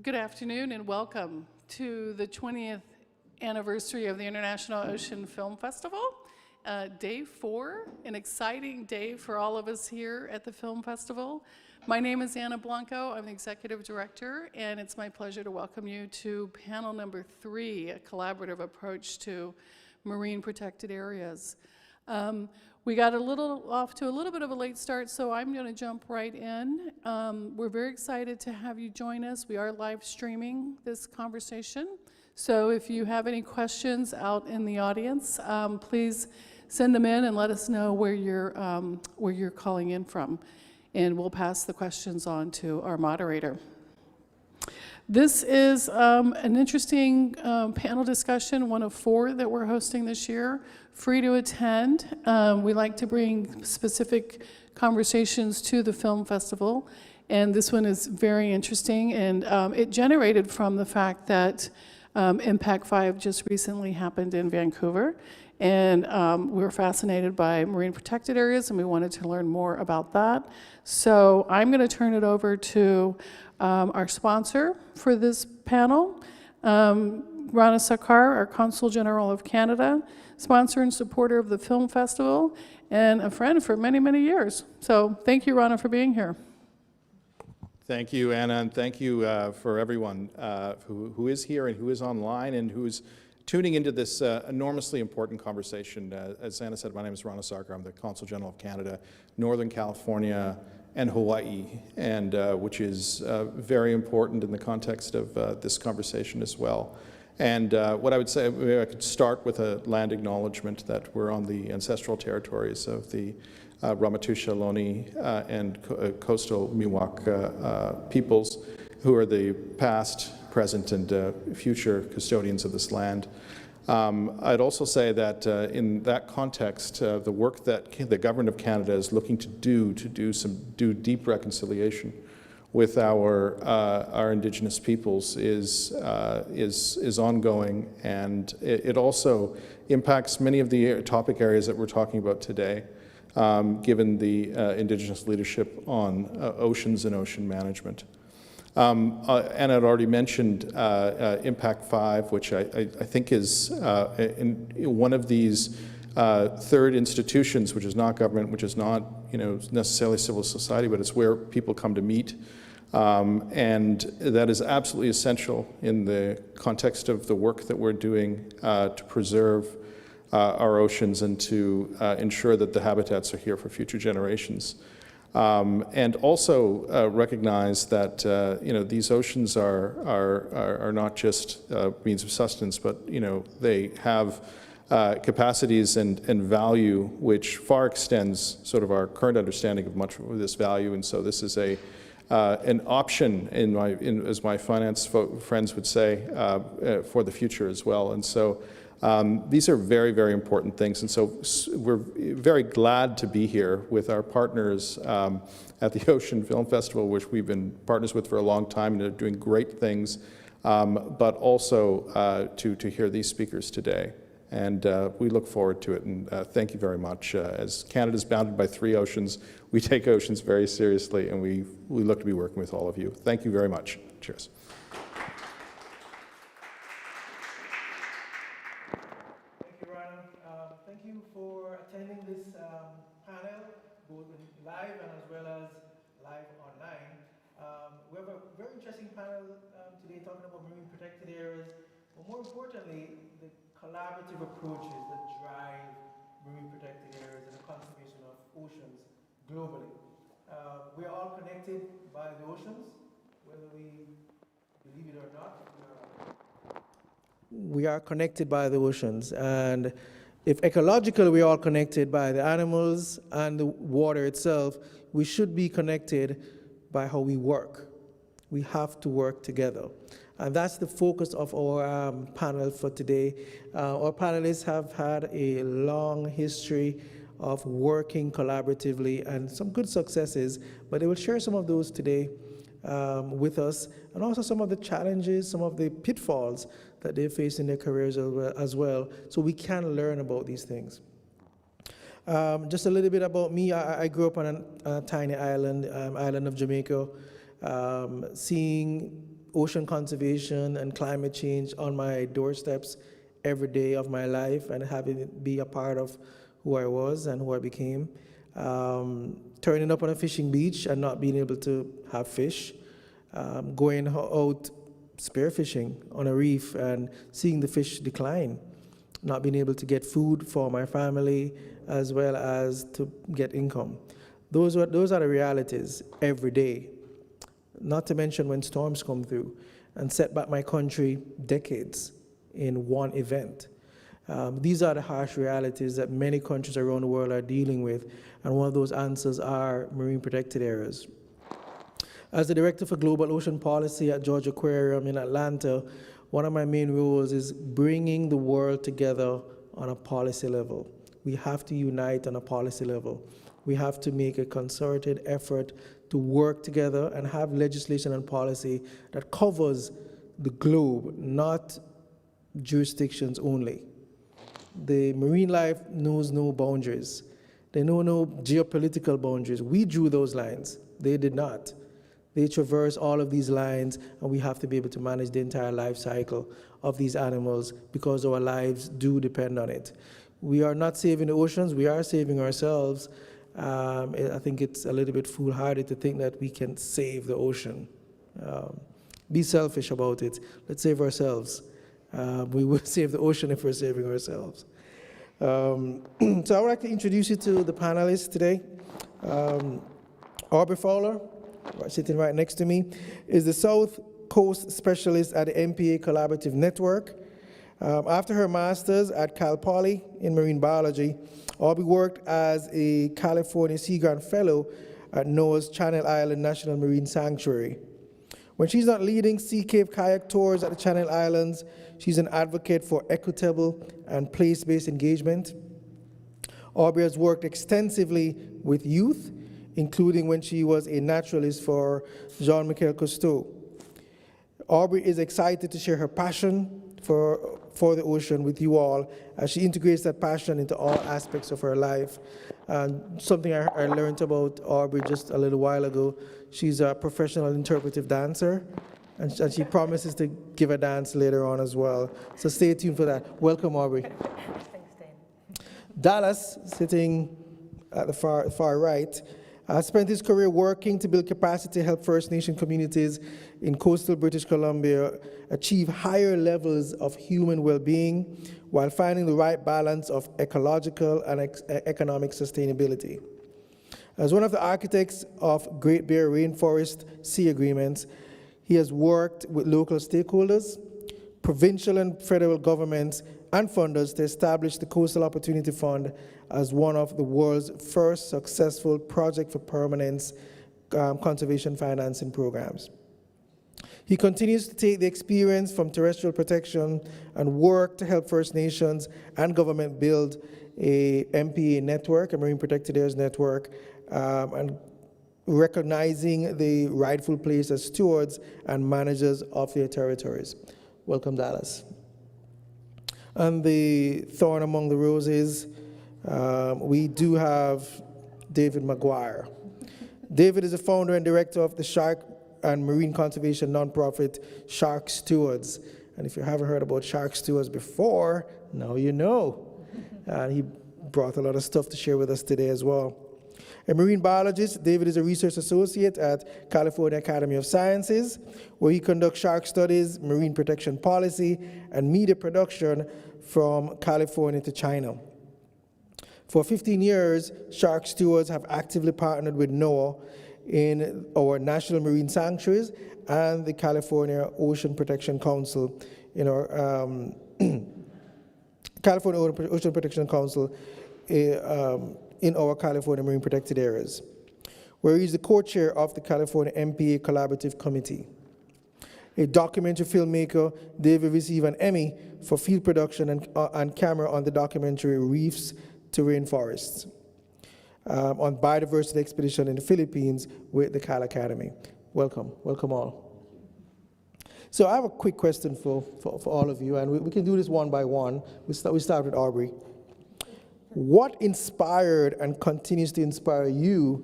Good afternoon and welcome to the 20th anniversary of the International Ocean Film Festival. Day 4, an exciting day for all of us here at the Film Festival. My name is Anna Blanco, I'm the Executive Director, and it's my pleasure to welcome you to panel number 3, a collaborative approach to marine protected areas. We got off to a little bit of a late start, so I'm going to jump right in. We're very excited to have you join us. We are live streaming this conversation. So if you have any questions out in the audience, please send them in and let us know where you're calling in from. And we'll pass the questions on to our moderator. This is an interesting panel discussion, one of 4 that we're hosting this year, free to attend. We like to bring specific conversations to the film festival, and this one is very interesting, and it generated from the fact that Impact 5 just recently happened in Vancouver, and we were fascinated by marine protected areas, and we wanted to learn more about that. So I'm going to turn it over to our sponsor for this panel, Rana Sarkar, our Consul General of Canada, sponsor and supporter of the Film Festival, and a friend for many, many years. So thank you, Rana, for being here. Thank you, Anna, and thank you for everyone who is here and who is online and who's tuning into this enormously important conversation. As Anna said, my name is Rana Sarkar. I'm the Consul General of Canada, Northern California, and Hawaii, and which is very important in the context of this conversation as well. And what I would say, maybe I could start with a land acknowledgement that we're on the ancestral territories of the Ramaytush Ohlone and coastal Miwok peoples, who are the past, present, and future custodians of this land. I'd also say that in that context, the work that the Government of Canada is looking to do deep reconciliation with our Indigenous peoples is ongoing, and it also impacts many of the topic areas that we're talking about today, given the Indigenous leadership on oceans and ocean management. Anna had already mentioned Impact 5, which I think is one of these third institutions, which is not government, which is not necessarily civil society, but it's where people come to meet. And that is absolutely essential in the context of the work that we're doing to preserve our oceans and to ensure that the habitats are here for future generations. And also recognize that these oceans are not just means of sustenance, but they have capacities and value which far extends sort of our current understanding of much of this value. And so this is an option, as my finance friends would say, for the future as well. And so these are very, very important things. And so we're very glad to be here with our partners at the Ocean Film Festival, which we've been partners with for a long time, and they're doing great things, but also to hear these speakers today. And we look forward to it, and thank you very much. As Canada's bounded by 3 oceans, we take oceans very seriously, and we look to be working with all of you. Thank you very much. Cheers. Thank you, Ryan. Thank you for attending this panel, both live and as well as live online. We have a very interesting panel today talking about marine protected areas, but more importantly, the collaborative approaches that drive marine protected areas and the conservation of oceans globally. We are all connected by the oceans, whether we believe it or not. We are connected by the oceans, and if ecologically we are all connected by the animals and the water itself, we should be connected by how we work. We have to work together. And that's the focus of our panel for today. Our panelists have had a long history of working collaboratively and some good successes, but they will share some of those today with us, and also some of the challenges, some of the pitfalls that they face in their careers as well, so we can learn about these things. Just a little bit about me. I grew up on a tiny island, island of Jamaica, seeing ocean conservation and climate change on my doorsteps every day of my life and having it be a part of who I was and who I became. Turning up on a fishing beach and not being able to have fish. Going out spearfishing on a reef and seeing the fish decline. Not being able to get food for my family as well as to get income. Those are the realities every day. Not to mention when storms come through and set back my country decades in one event. These are the harsh realities that many countries around the world are dealing with, and one of those answers are marine protected areas. As the Director for Global Ocean Policy at Georgia Aquarium in Atlanta, one of my main roles is bringing the world together on a policy level. We have to unite on a policy level. We have to make a concerted effort to work together and have legislation and policy that covers the globe, not jurisdictions only. The marine life knows no boundaries. They know no geopolitical boundaries. We drew those lines. They did not. They traverse all of these lines, and we have to be able to manage the entire life cycle of these animals because our lives do depend on it. We are not saving the oceans, we are saving ourselves. I think it's a little bit foolhardy to think that we can save the ocean. Be selfish about it. Let's save ourselves. We will save the ocean if we're saving ourselves. So I would like to introduce you to the panelists today. Aubrie Fowler, sitting right next to me, is the South Coast Specialist at the MPA Collaborative Network. After her master's at Cal Poly in marine biology, Aubrie worked as a California Sea Grant Fellow at NOAA's Channel Island National Marine Sanctuary. When she's not leading Sea Cave kayak tours at the Channel Islands, she's an advocate for equitable and place-based engagement. Aubrie has worked extensively with youth, including when she was a naturalist for Jean-Michel Cousteau. Aubrie is excited to share her passion for the ocean with you all as she integrates that passion into all aspects of her life. Something I learned about Aubrie just a little while ago, she's a professional interpretive dancer, and she promises to give a dance later on as well. So stay tuned for that. Welcome, Aubrie. Thanks, Dayne. Dallas, sitting at the far right, spent his career working to build capacity to help First Nation communities in coastal British Columbia achieve higher levels of human well-being while finding the right balance of ecological and economic sustainability. As one of the architects of Great Bear Rainforest Sea Agreements, he has worked with local stakeholders, provincial and federal governments, and funders to establish the Coastal Opportunity Fund as one of the world's first successful project for permanence conservation financing programs. He continues to take the experience from terrestrial protection and work to help First Nations and government build a MPA network, a Marine Protected Areas network, and recognizing the rightful place as stewards and managers of their territories. Welcome, Dallas. And the thorn among the roses, we do have David McGuire. David is the founder and director of the Shark and Marine Conservation nonprofit Shark Stewards. And if you haven't heard about Shark Stewards before, now you know. And he brought a lot of stuff to share with us today as well. A marine biologist, David is a research associate at California Academy of Sciences, where he conducts shark studies, marine protection policy, and media production from California to China. For 15 years, Shark Stewards have actively partnered with NOAA in our national marine sanctuaries and the California Ocean Protection Council in our California Ocean Protection Council in our California Marine Protected Areas, where he's the co-chair of the California MPA Collaborative Committee. A documentary filmmaker, David received an Emmy for field production and camera on the documentary Reefs to Rainforests on biodiversity expedition in the Philippines with the Cal Academy. Welcome all. So I have a quick question for all of you, and we can do this one by one. We start with Aubrie. What inspired and continues to inspire you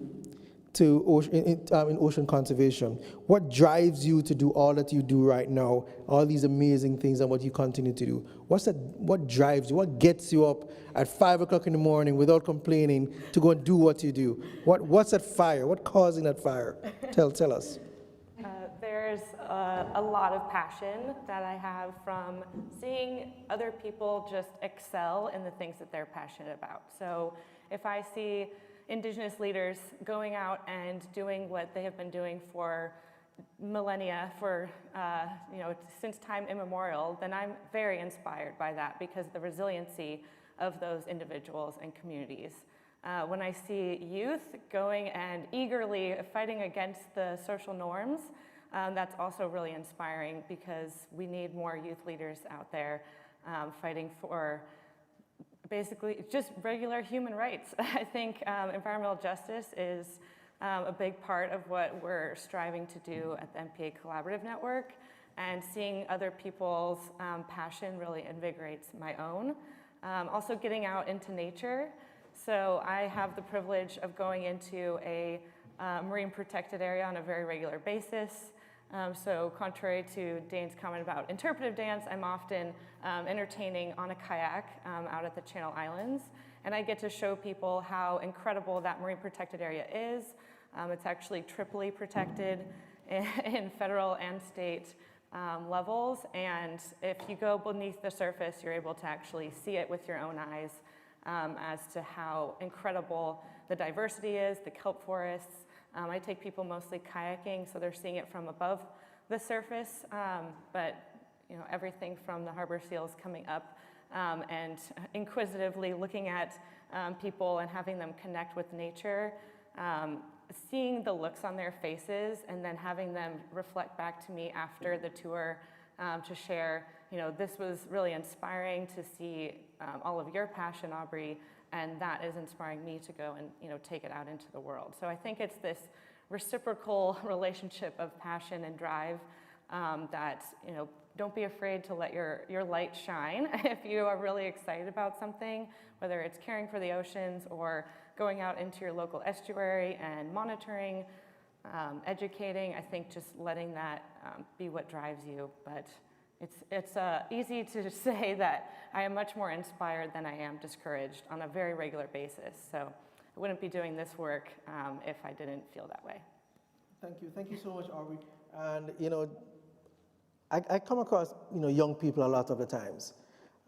to ocean, in ocean conservation? What drives you to do all that you do right now, all these amazing things and what you continue to do? What drives you? What gets you up at 5 o'clock in the morning without complaining to go and do what you do? What's that fire? What's causing that fire? Tell us. There's a lot of passion that I have from seeing other people just excel in the things that they're passionate about. So if I see Indigenous leaders going out and doing what they have been doing for millennia, for since time immemorial, then I'm very inspired by that because of the resiliency of those individuals and communities. When I see youth going and eagerly fighting against the social norms, that's also really inspiring because we need more youth leaders out there fighting for basically just regular human rights. I think environmental justice is a big part of what we're striving to do at the MPA Collaborative Network, and seeing other people's passion really invigorates my own. Also getting out into nature. So I have the privilege of going into a marine protected area on a very regular basis. So contrary to Dayne's comment about interpretive dance, I'm often entertaining on a kayak out at the Channel Islands. And I get to show people how incredible that marine protected area is. It's actually triply protected in federal and state levels. And if you go beneath the surface, you're able to actually see it with your own eyes as to how incredible the diversity is, the kelp forests. I take people mostly kayaking, so they're seeing it from above the surface, but everything from the harbor seals coming up and inquisitively looking at people and having them connect with nature, seeing the looks on their faces and then having them reflect back to me after the tour to share, this was really inspiring to see all of your passion, Aubrie, and that is inspiring me to go and take it out into the world. So I think it's this reciprocal relationship of passion and drive that don't be afraid to let your light shine if you are really excited about something, whether it's caring for the oceans or going out into your local estuary and monitoring, educating. I think just letting that be what drives you. But it's easy to say that I am much more inspired than I am discouraged on a very regular basis. So I wouldn't be doing this work if I didn't feel that way. Thank you so much, Aubrie. And I come across young people a lot of the times,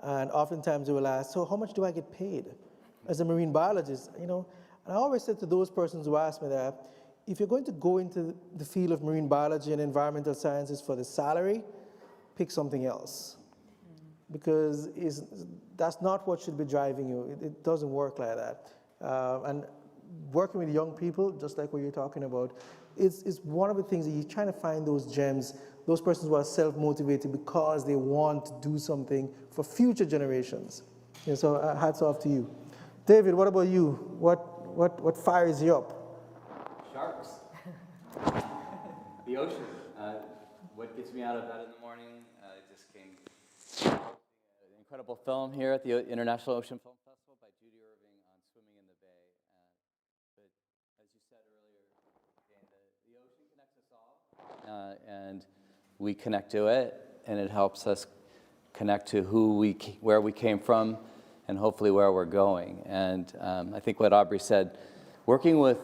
and oftentimes they will ask, so how much do I get paid as a marine biologist? And I always said to those persons who ask me that, if you're going to go into the field of marine biology and environmental sciences for the salary, pick something else, because that's not what should be driving you. It doesn't work like that. And working with young people, just like what you're talking about, is one of the things that you're trying to find those gems, those persons who are self-motivated because they want to do something for future generations. So hats off to you. David, what about you? What fires you up? Sharks. The ocean. What gets me out of bed in the morning? Just came an incredible film here at the International Ocean Film Festival by Judy Irving on swimming in the bay. But as you said earlier, Dayne, the ocean connects us all, and we connect to it, and it helps us connect to where we came from, and hopefully where we're going. And I think what Aubrie said, working with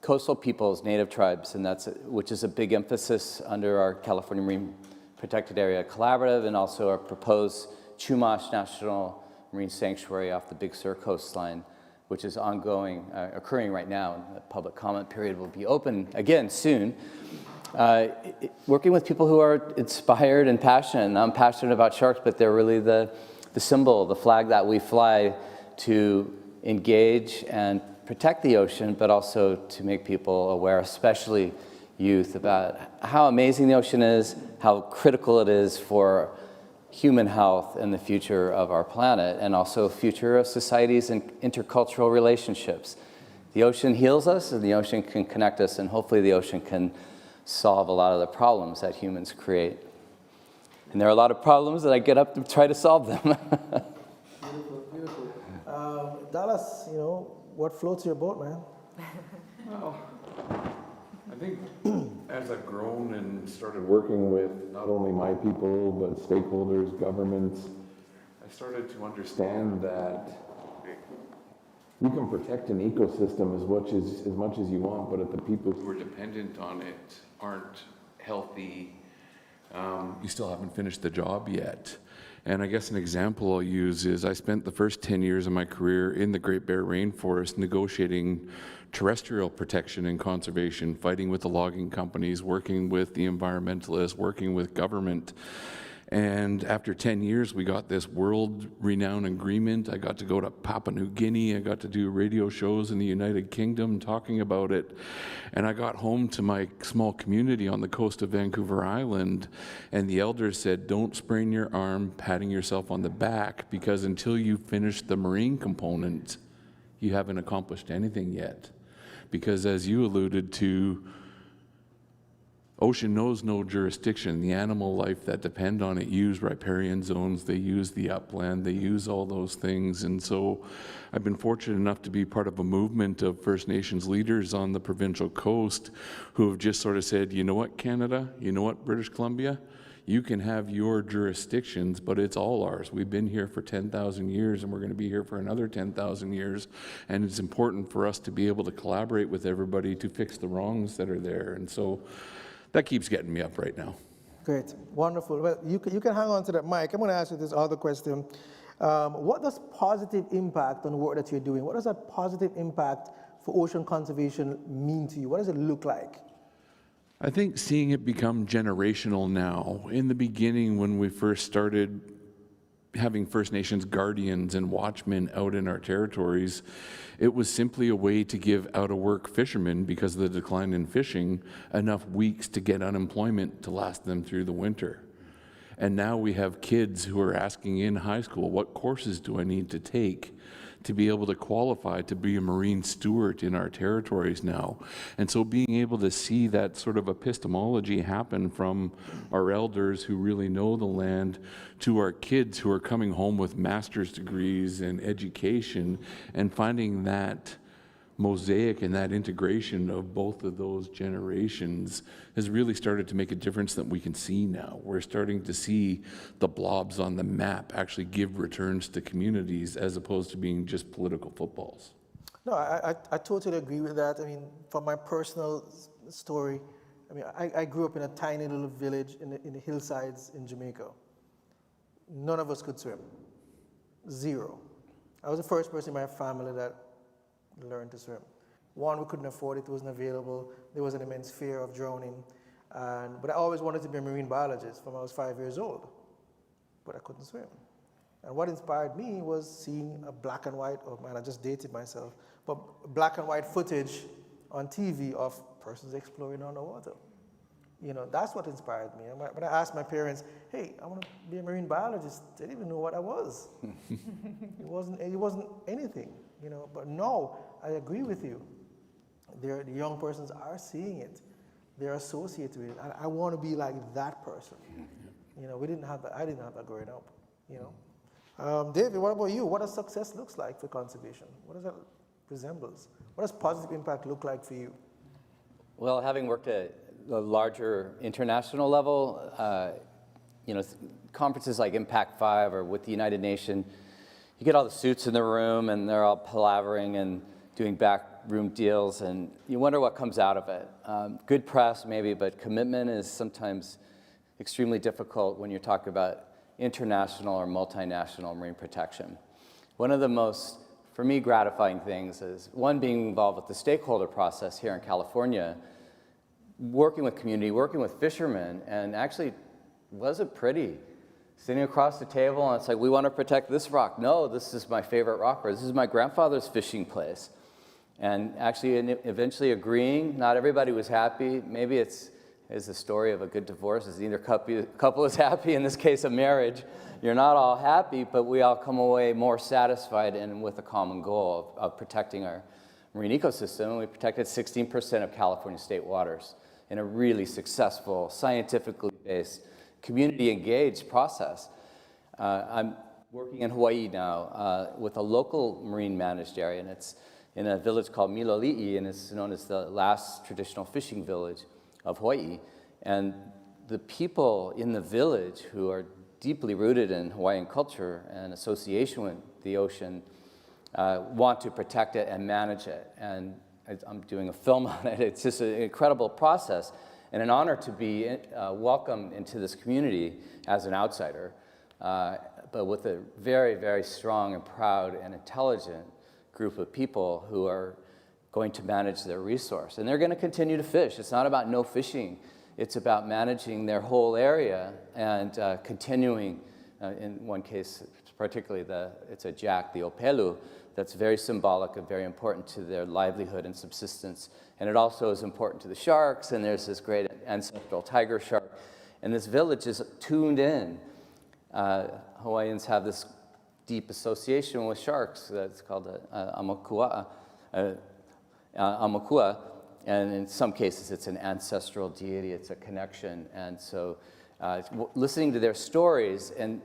coastal peoples, native tribes, and which is a big emphasis under our California Marine Protected Area Collaborative, and also our proposed Chumash National Marine Sanctuary off the Big Sur coastline, which is ongoing, occurring right now. The public comment period will be open again soon. Working with people who are inspired and passionate. And I'm passionate about sharks, but they're really the symbol, the flag that we fly to engage and protect the ocean, but also to make people aware, especially youth, about how amazing the ocean is, how critical it is for human health and the future of our planet, and also future of societies and intercultural relationships. The ocean heals us, and the ocean can connect us, and hopefully the ocean can solve a lot of the problems that humans create. And there are a lot of problems that I get up to try to solve them. Beautiful. Dallas, what floats your boat, man? Well, I think as I've grown and started working with not only my people, but stakeholders, governments, I started to understand that you can protect an ecosystem as much as you want, but if the people who are dependent on it aren't healthy, you still haven't finished the job yet. And I guess an example I'll use is I spent the first 10 years of my career in the Great Bear Rainforest negotiating terrestrial protection and conservation, fighting with the logging companies, working with the environmentalists, working with government. And after 10 years, we got this world-renowned agreement. I got to go to Papua New Guinea. I got to do radio shows in the United Kingdom talking about it. And I got home to my small community on the coast of Vancouver Island, and the elders said, don't sprain your arm patting yourself on the back, because until you finish the marine component, you haven't accomplished anything yet. Because as you alluded to, ocean knows no jurisdiction. The animal life that depend on it use riparian zones, they use the upland, they use all those things. And so I've been fortunate enough to be part of a movement of First Nations leaders on the provincial coast who have just sort of said, you know what, Canada, you know what, British Columbia, you can have your jurisdictions, but it's all ours. We've been here for 10,000 years, and we're going to be here for another 10,000 years. And it's important for us to be able to collaborate with everybody to fix the wrongs that are there. And so that keeps getting me up right now. Great, wonderful. Well, you can hang on to that mic. I'm going to ask you this other question. What does positive impact on the work that you're doing? What does that positive impact for ocean conservation mean to you? What does it look like? I think seeing it become generational now. In the beginning, when we first started having First Nations guardians and watchmen out in our territories, it was simply a way to give out-of-work fishermen, because of the decline in fishing, enough weeks to get unemployment to last them through the winter. And now we have kids who are asking in high school, what courses do I need to take to be able to qualify to be a marine steward in our territories now? And so being able to see that sort of epistemology happen from our elders who really know the land to our kids who are coming home with master's degrees and education, and finding that mosaic and that integration of both of those generations has really started to make a difference that we can see now. We're starting to see the blobs on the map actually give returns to communities as opposed to being just political footballs. No, I totally agree with that. I mean, from my personal story, I mean, I grew up in a tiny little village in the hillsides in Jamaica. None of us could swim. Zero. I was the first person in my family that learned to swim. One, we couldn't afford it, it wasn't available. There was an immense fear of drowning. But I always wanted to be a marine biologist from when I was 5 years old, but I couldn't swim. And what inspired me was seeing a black and white, oh man, I just dated myself, but black and white footage on TV of persons exploring underwater. You know, that's what inspired me. And when I asked my parents, hey, I want to be a marine biologist, they didn't even know what I was. It wasn't anything, you know. But no, I agree with you. The young persons are seeing it. They're associated with it. And I want to be like that person. You know, I didn't have that growing up, you know. David, what about you? What does success looks like for conservation? What does that resembles? What does positive impact look like for you? Well, having worked at the larger international level, you know, conferences like Impact 5 or with the United Nations, you get all the suits in the room and they're all palavering and doing backroom deals, and you wonder what comes out of it. Good press maybe, but commitment is sometimes extremely difficult when you're talking about international or multinational marine protection. One of the most, for me, gratifying things is, one, being involved with the stakeholder process here in California, working with community, working with fishermen, and actually wasn't pretty. Sitting across the table and it's like, we want to protect this rock. No, this is my favorite rock, or this is my grandfather's fishing place. And actually eventually agreeing, not everybody was happy. Maybe it's the story of a good divorce, is either couple is happy, in this case a marriage. You're not all happy, but we all come away more satisfied and with a common goal of protecting our marine ecosystem. And we protected 16% of California state waters in a really successful, scientifically based, community-engaged process. I'm working in Hawaii now with a local marine managed area, and in a village called Miloli'i, and it's known as the last traditional fishing village of Hawaii. And the people in the village who are deeply rooted in Hawaiian culture and association with the ocean want to protect it and manage it. And I'm doing a film on it. It's just an incredible process and an honor to be welcomed into this community as an outsider, but with a very, very strong and proud and intelligent group of people who are going to manage their resource. And they're going to continue to fish. It's not about no fishing. It's about managing their whole area and continuing, in one case, particularly it's a jack, the opelu, that's very symbolic and very important to their livelihood and subsistence. And it also is important to the sharks, and there's this great ancestral tiger shark. And this village is tuned in. Hawaiians have this deep association with sharks that's called amakua, and in some cases it's an ancestral deity, it's a connection. And so listening to their stories and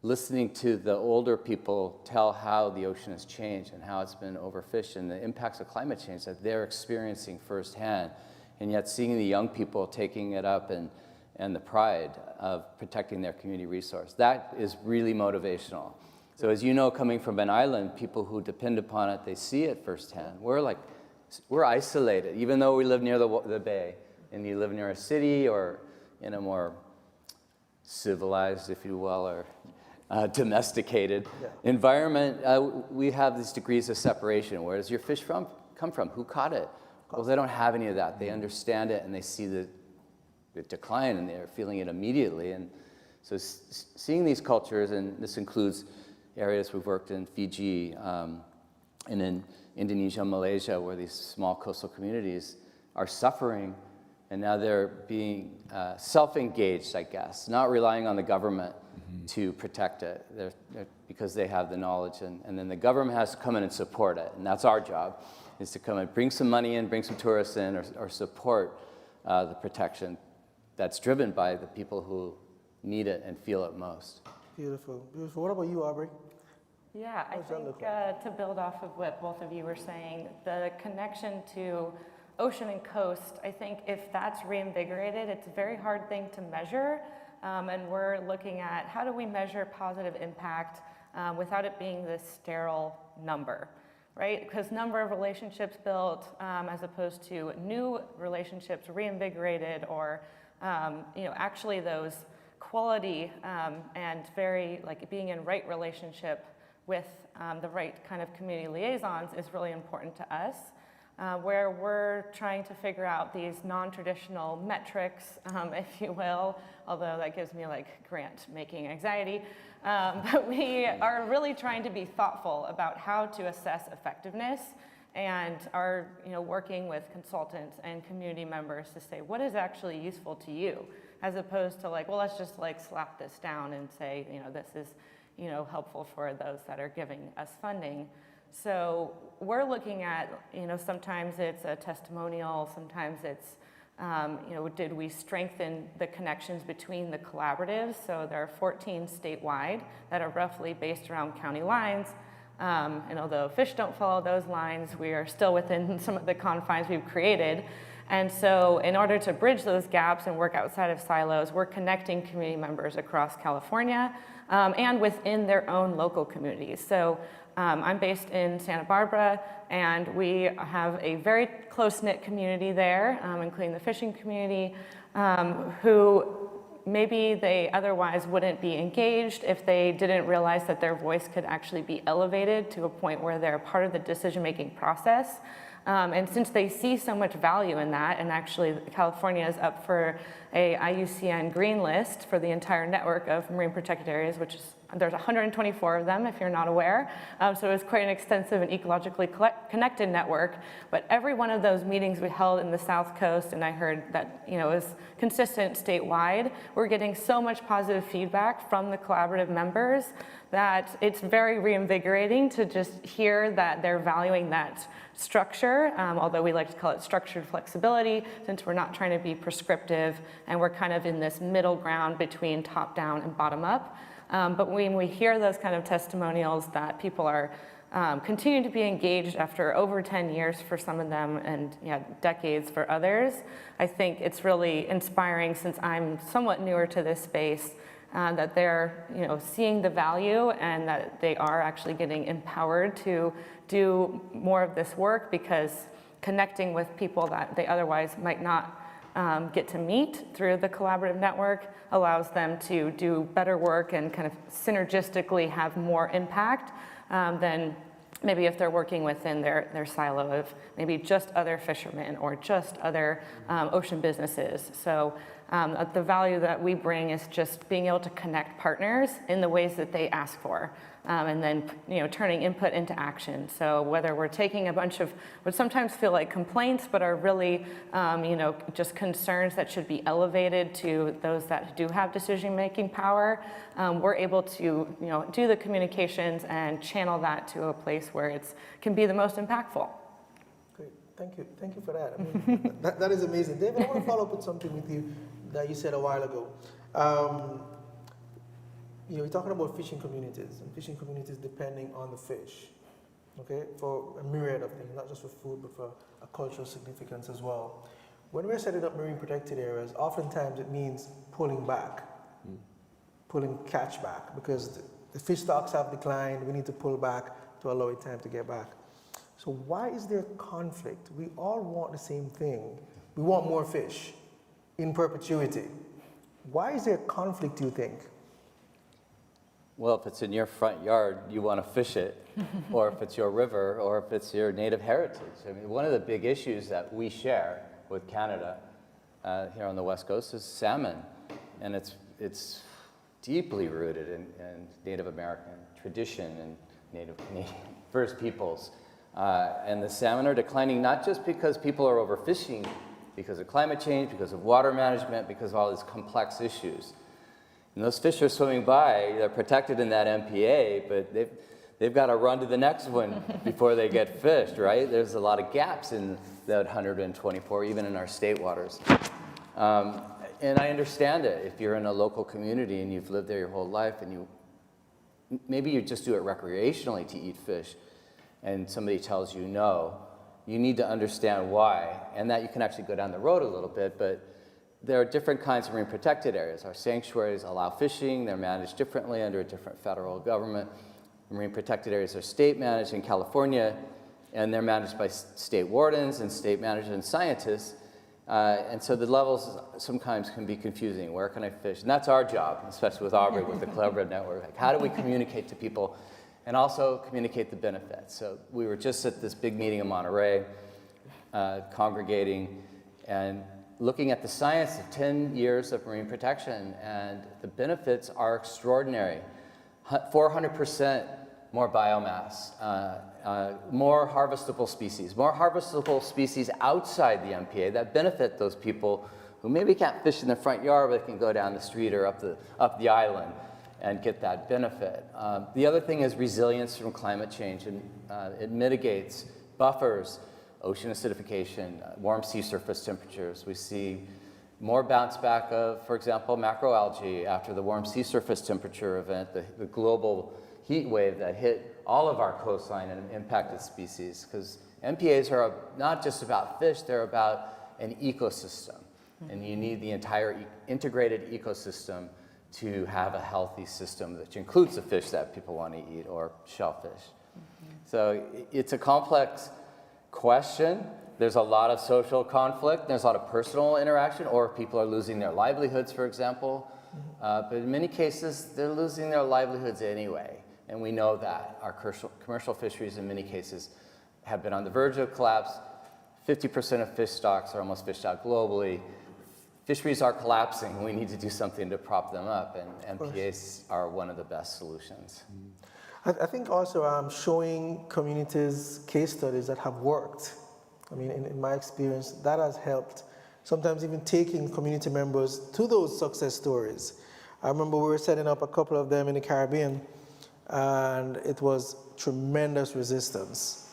listening to the older people tell how the ocean has changed and how it's been overfished and the impacts of climate change that they're experiencing firsthand, and yet seeing the young people taking it up and the pride of protecting their community resource. That is really motivational. So as you know, coming from an island, people who depend upon it, they see it firsthand. We're isolated, even though we live near the bay, and you live near a city or in a more civilized, if you will, or domesticated environment, we have these degrees of separation. Where does your fish come from? Who caught it? Well, they don't have any of that. They understand it and they see the decline and they're feeling it immediately. And so seeing these cultures, and this includes areas we've worked in Fiji and in Indonesia, Malaysia, where these small coastal communities are suffering, and now they're being self-engaged, I guess, not relying on the government to protect it, because they have the knowledge, and then the government has to come in and support it, and that's our job, is to come and bring some money in, bring some tourists in, or support the protection that's driven by the people who need it and feel it most. Beautiful, beautiful. What about you, Aubrie? Yeah, I think to build off of what both of you were saying, the connection to ocean and coast, I think if that's reinvigorated, it's a very hard thing to measure, and we're looking at how do we measure positive impact without it being this sterile number, right? Because number of relationships built as opposed to new relationships reinvigorated, or actually those quality and very being in right relationship with the right kind of community liaisons is really important to us. Where we're trying to figure out these non-traditional metrics, if you will, although that gives me grant-making anxiety. But we are really trying to be thoughtful about how to assess effectiveness, and are working with consultants and community members to say what is actually useful to you, as opposed to well, let's just slap this down and say this is helpful for those that are giving us funding. So we're looking at, sometimes it's a testimonial, sometimes it's, did we strengthen the connections between the collaboratives? So there are 14 statewide that are roughly based around county lines. And although fish don't follow those lines, we are still within some of the confines we've created. And so in order to bridge those gaps and work outside of silos, we're connecting community members across California and within their own local communities. So I'm based in Santa Barbara, and we have a very close-knit community there, including the fishing community, who maybe they otherwise wouldn't be engaged if they didn't realize that their voice could actually be elevated to a point where they're part of the decision-making process. And since they see so much value in that, and actually California is up for a IUCN green list for the entire network of marine protected areas, which is, there's 124 of them if you're not aware. So it's quite an extensive and ecologically connected network. But every one of those meetings we held in the South Coast, and I heard that it was consistent statewide, we're getting so much positive feedback from the collaborative members that it's very reinvigorating to just hear that they're valuing that structure, although we like to call it structured flexibility, since we're not trying to be prescriptive, and we're kind of in this middle ground between top down and bottom up. But when we hear those kind of testimonials that people are continue to be engaged after over 10 years for some of them and decades for others. I think it's really inspiring, since I'm somewhat newer to this space, that they're seeing the value and that they are actually getting empowered to do more of this work, because connecting with people that they otherwise might not get to meet through the collaborative network allows them to do better work and kind of synergistically have more impact than maybe if they're working within their silo of maybe just other fishermen or just other ocean businesses. So the value that we bring is just being able to connect partners in the ways that they ask for. And then turning input into action. So whether we're taking a bunch of what sometimes feel like complaints, but are really just concerns that should be elevated to those that do have decision-making power, we're able to do the communications and channel that to a place where it can be the most impactful. Great, thank you for that. I mean, that is amazing. David, I want to follow up with something with you that you said a while ago. You're talking about fishing communities, and fishing communities depending on the fish, okay, for a myriad of things, not just for food, but for a cultural significance as well. When we're setting up marine protected areas, oftentimes it means pulling back, pulling catch back, because the fish stocks have declined, we need to pull back to allow it time to get back. So why is there conflict? We all want the same thing. We want more fish in perpetuity. Why is there conflict, do you think? Well, if it's in your front yard, you want to fish it, or if it's your river, or if it's your native heritage. I mean, one of the big issues that we share with Canada here on the West Coast is salmon, and it's deeply rooted in Native American tradition and Native Canadian First Peoples. And the salmon are declining not just because people are overfishing, because of climate change, because of water management, because of all these complex issues. And those fish are swimming by, they're protected in that MPA, but they've got to run to the next one before they get fished, right? There's a lot of gaps in that 124, even in our state waters. And I understand it. If you're in a local community and you've lived there your whole life, and maybe you just do it recreationally to eat fish, and somebody tells you no, you need to understand why, and that you can actually go down the road a little bit, but there are different kinds of marine protected areas. Our sanctuaries allow fishing. They're managed differently under a different federal government. Marine protected areas are state managed in California, and they're managed by state wardens and state managers and scientists. And so the levels sometimes can be confusing. Where can I fish? And that's our job, especially with Aubrie, with the collaborative network. Like, how do we communicate to people and also communicate the benefits? So we were just at this big meeting in Monterey, congregating, and looking at the science of 10 years of marine protection, and the benefits are extraordinary. 400% more biomass, more harvestable species outside the MPA that benefit those people who maybe can't fish in the front yard, but can go down the street or up the island and get that benefit. The other thing is resilience from climate change, and it mitigates, buffers, ocean acidification, warm sea surface temperatures. We see more bounce back of, for example, macroalgae after the warm sea surface temperature event, the global heat wave that hit all of our coastline and impacted species. Because MPAs are not just about fish, they're about an ecosystem. And you need the entire integrated ecosystem to have a healthy system that includes the fish that people want to eat, or shellfish. So it's a complex question. There's a lot of social conflict. There's a lot of personal interaction, or people are losing their livelihoods, for example. But in many cases, they're losing their livelihoods anyway. And we know that. Our commercial fisheries, in many cases, have been on the verge of collapse. 50% of fish stocks are almost fished out globally. Fisheries are collapsing. We need to do something to prop them up, and MPAs are one of the best solutions. I think also showing communities case studies that have worked. I mean, in my experience, that has helped. Sometimes even taking community members to those success stories. I remember we were setting up a couple of them in the Caribbean, and it was tremendous resistance.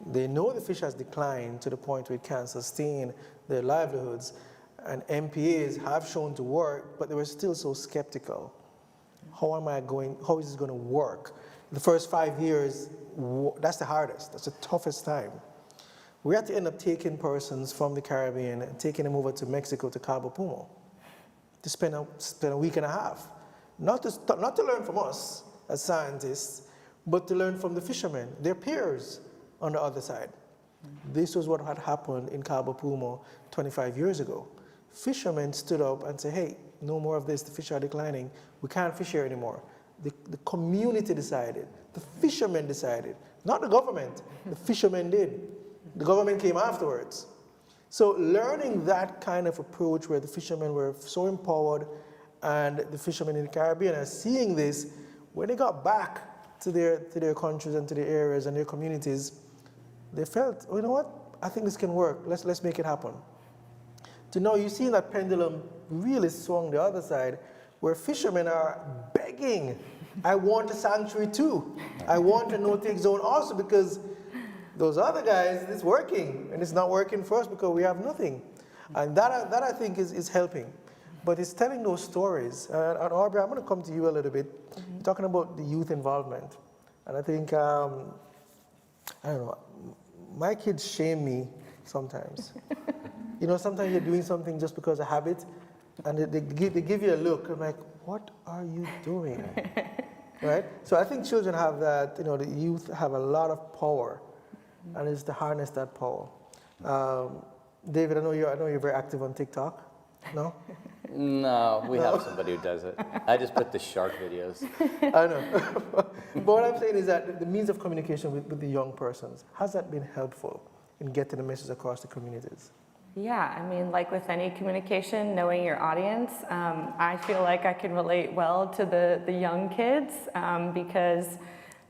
They know the fish has declined to the point where it can't sustain their livelihoods, and MPAs have shown to work, but they were still so skeptical. How is this going to work? The first 5 years, that's the hardest, that's the toughest time. We had to end up taking persons from the Caribbean and taking them over to Mexico, to Cabo Pumo, to spend a week and a half. Not to learn from us as scientists, but to learn from the fishermen, their peers on the other side. This was what had happened in Cabo Pumo 25 years ago. Fishermen stood up and said, hey, no more of this, the fish are declining, we can't fish here anymore. The community decided, the fishermen decided, not the government, the fishermen did. The government came afterwards. So learning that kind of approach where the fishermen were so empowered, and the fishermen in the Caribbean are seeing this, when they got back to their countries and to their areas and their communities, they felt, oh, you know what, I think this can work, let's make it happen. To know, you see that pendulum really swung the other side, where fishermen are begging, I want a sanctuary too. I want a no-take zone also, because those other guys, it's working, and it's not working for us because we have nothing. And that I think is helping. But it's telling those stories. And Aubrie, I'm going to come to you a little bit, talking about the youth involvement. And I think, I don't know, my kids shame me sometimes. You know, sometimes you're doing something just because of habit, and they give you a look. I'm like, what are you doing? Right? So I think children have that, you know, the youth have a lot of power, and it's to harness that power. David, I know you're very active on TikTok. No? No, we have somebody who does it. I just put the shark videos. I know. But what I'm saying is that the means of communication with the young persons, has that been helpful in getting the message across the communities? Yeah, I mean, like with any communication, knowing your audience, I feel like I can relate well to the young kids because,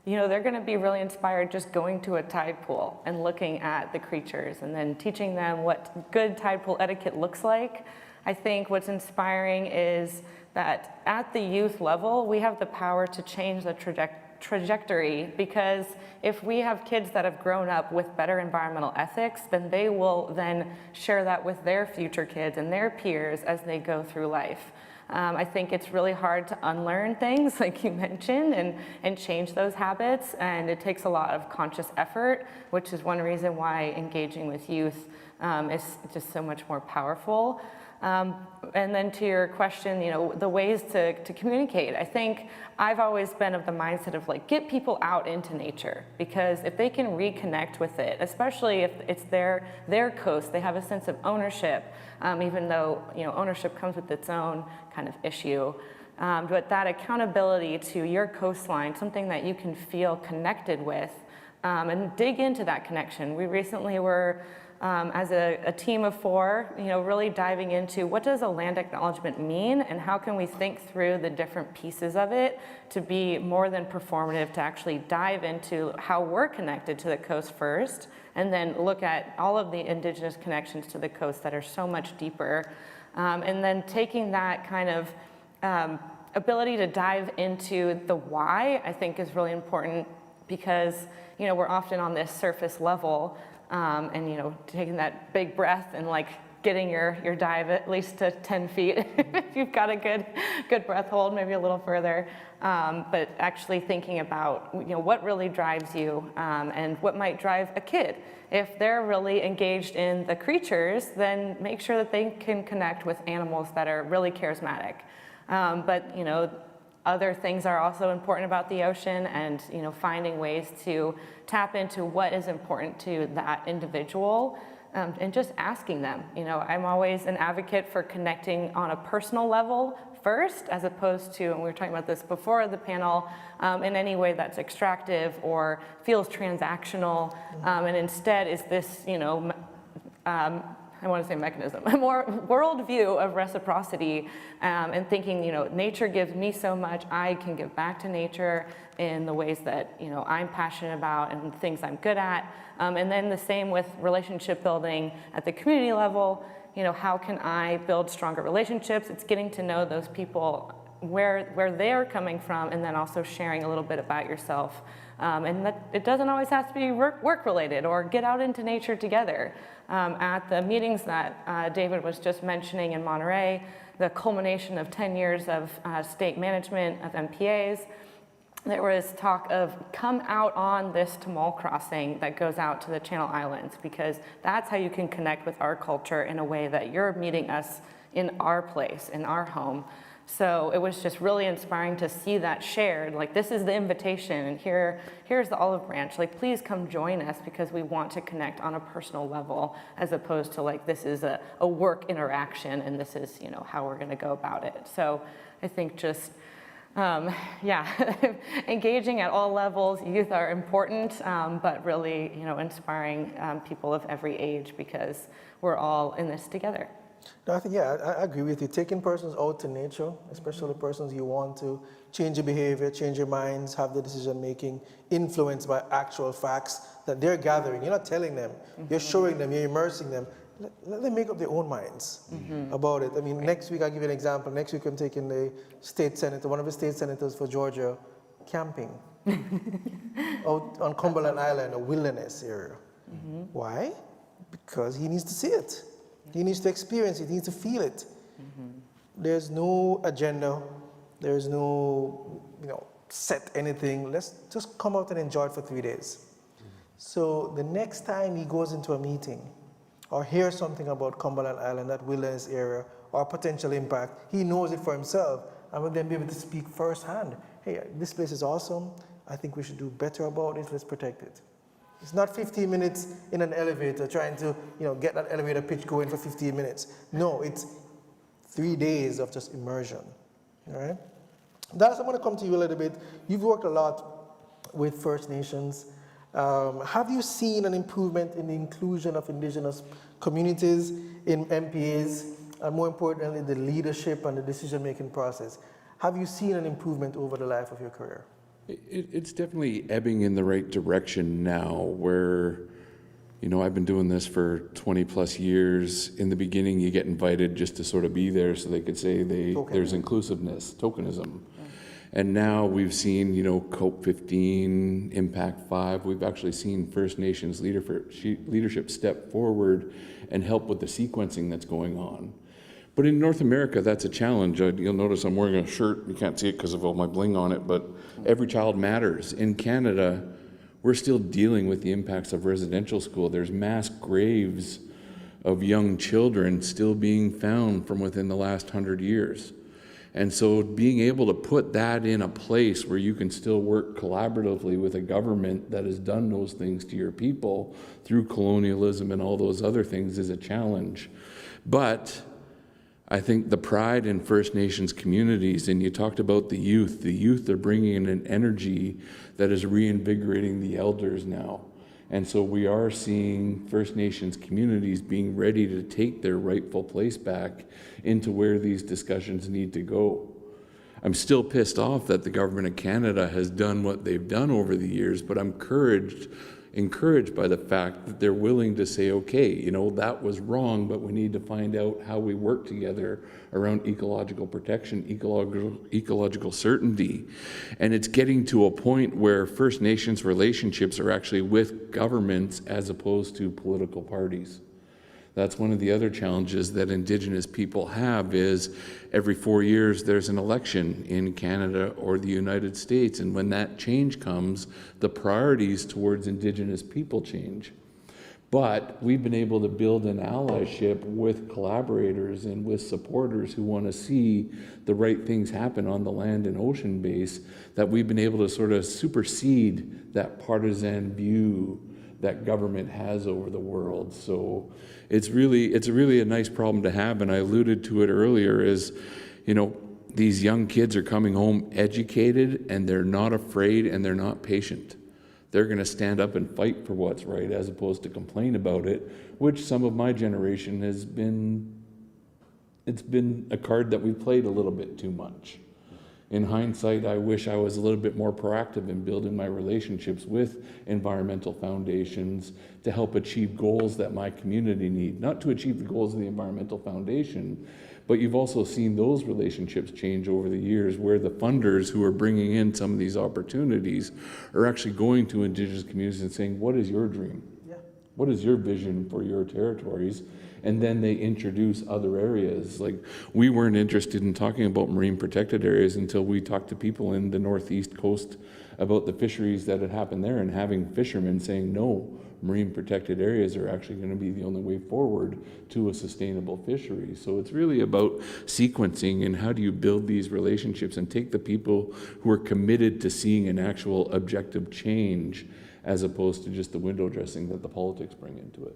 you know, they're going to be really inspired just going to a tide pool and looking at the creatures and then teaching them what good tide pool etiquette looks like. I think what's inspiring is that at the youth level, we have the power to change the trajectory, because if we have kids that have grown up with better environmental ethics, then they will then share that with their future kids and their peers as they go through life. I think it's really hard to unlearn things like you mentioned and change those habits, and it takes a lot of conscious effort, which is one reason why engaging with youth is just so much more powerful. And then to your question, you know, the ways to communicate. I think I've always been of the mindset of like, get people out into nature, because if they can reconnect with it, especially if it's their coast, they have a sense of ownership, even though, you know, ownership comes with its own kind of issue. But that accountability to your coastline, something that you can feel connected with, and dig into that connection. We recently were, as a team of 4, you know, really diving into what does a land acknowledgement mean, and how can we think through the different pieces of it to be more than performative, to actually dive into how we're connected to the coast first, and then look at all of the indigenous connections to the coast that are so much deeper. And then taking that kind of ability to dive into the why, I think is really important, because, you know, we're often on this surface level, and, you know, taking that big breath and like getting your dive at least to 10 feet if you've got a good breath hold, maybe a little further, but actually thinking about, you know, what really drives you, and what might drive a kid. If they're really engaged in the creatures, then make sure that they can connect with animals that are really charismatic. But, you know, other things are also important about the ocean, and, you know, finding ways to tap into what is important to that individual, and just asking them. You know, I'm always an advocate for connecting on a personal level first, as opposed to, and we were talking about this before the panel, in any way that's extractive or feels transactional, and instead is this, you know, I want to say mechanism, a more worldview of reciprocity, and thinking, you know, nature gives me so much, I can give back to nature in the ways that, you know, I'm passionate about and things I'm good at. And then the same with relationship building at the community level. You know, how can I build stronger relationships? It's getting to know those people, where they're coming from, and then also sharing a little bit about yourself. And that it doesn't always have to be work related, or get out into nature together. At the meetings that David was just mentioning in Monterey, the culmination of 10 years of state management of MPAs, there was talk of come out on this Tamal crossing that goes out to the Channel Islands, because that's how you can connect with our culture in a way that you're meeting us in our place, in our home. So it was just really inspiring to see that shared, like this is the invitation and here's the olive branch, like please come join us because we want to connect on a personal level, as opposed to like this is a work interaction and this is, you know, how we're gonna go about it. So I think just, yeah, engaging at all levels, youth are important, but really, you know, inspiring people of every age, because we're all in this together. No, I think, yeah, I agree with you. Taking persons out to nature, especially persons you want to change your behavior, change your minds, have the decision making influenced by actual facts that they're gathering. You're not telling them, you're showing them, you're immersing them. Let them make up their own minds about it. I mean, next week, I'll give you an example. Next week, I'm taking the state senator, one of the state senators for Georgia, camping out on Cumberland Island, a wilderness area. Why? Because he needs to see it. He needs to experience it. He needs to feel it. There's no agenda. There's no, you know, set anything. Let's just come out and enjoy it for 3 days. So the next time he goes into a meeting or hears something about Cumberland Island, that wilderness area, or potential impact, he knows it for himself and will then be able to speak firsthand. Hey, this place is awesome. I think we should do better about it. Let's protect it. It's not 15 minutes in an elevator trying to, you know, get that elevator pitch going for 15 minutes. No, it's 3 days of just immersion, all right? Dallas, I'm gonna come to you a little bit. You've worked a lot with First Nations. Have you seen an improvement in the inclusion of Indigenous communities in MPAs, and more importantly, the leadership and the decision-making process? Have you seen an improvement over the life of your career? It's definitely ebbing in the right direction now, where, you know, I've been doing this for 20 plus years. In the beginning, you get invited just to sort of be there so they could say there's inclusiveness, tokenism. And now we've seen, you know, COPE 15, Impact 5, we've actually seen First Nations leadership step forward and help with the sequencing that's going on. But in North America, that's a challenge. You'll notice I'm wearing a shirt, you can't see it because of all my bling on it, but every child matters. In Canada, we're still dealing with the impacts of residential school. There's mass graves of young children still being found from within the last 100 years. And so being able to put that in a place where you can still work collaboratively with a government that has done those things to your people through colonialism and all those other things is a challenge. But I think the pride in First Nations communities, and you talked about the youth are bringing in an energy that is reinvigorating the elders now. And so we are seeing First Nations communities being ready to take their rightful place back into where these discussions need to go. I'm still pissed off that the government of Canada has done what they've done over the years, but I'm encouraged by the fact that they're willing to say, okay, you know, that was wrong, but we need to find out how we work together around ecological protection, ecological certainty. And it's getting to a point where First Nations relationships are actually with governments as opposed to political parties. That's one of the other challenges that Indigenous people have is every 4 years there's an election in Canada or the United States, and when that change comes, the priorities towards Indigenous people change. But we've been able to build an allyship with collaborators and with supporters who want to see the right things happen on the land and ocean base, that we've been able to sort of supersede that partisan view that government has over the world. So it's really a nice problem to have, and I alluded to it earlier, is, you know, these young kids are coming home educated and they're not afraid and they're not patient. They're gonna stand up and fight for what's right as opposed to complain about it, which some of my generation it's been a card that we played a little bit too much. In hindsight, I wish I was a little bit more proactive in building my relationships with environmental foundations to help achieve goals that my community need. Not to achieve the goals of the environmental foundation, but you've also seen those relationships change over the years where the funders who are bringing in some of these opportunities are actually going to Indigenous communities and saying, what is your dream? Yeah. What is your vision for your territories? and then they introduce other areas. Like, we weren't interested in talking about marine protected areas until we talked to people in the northeast coast about the fisheries that had happened there, and having fishermen saying, no, marine protected areas are actually going to be the only way forward to a sustainable fishery. So it's really about sequencing and how do you build these relationships and take the people who are committed to seeing an actual objective change as opposed to just the window dressing that the politics bring into it.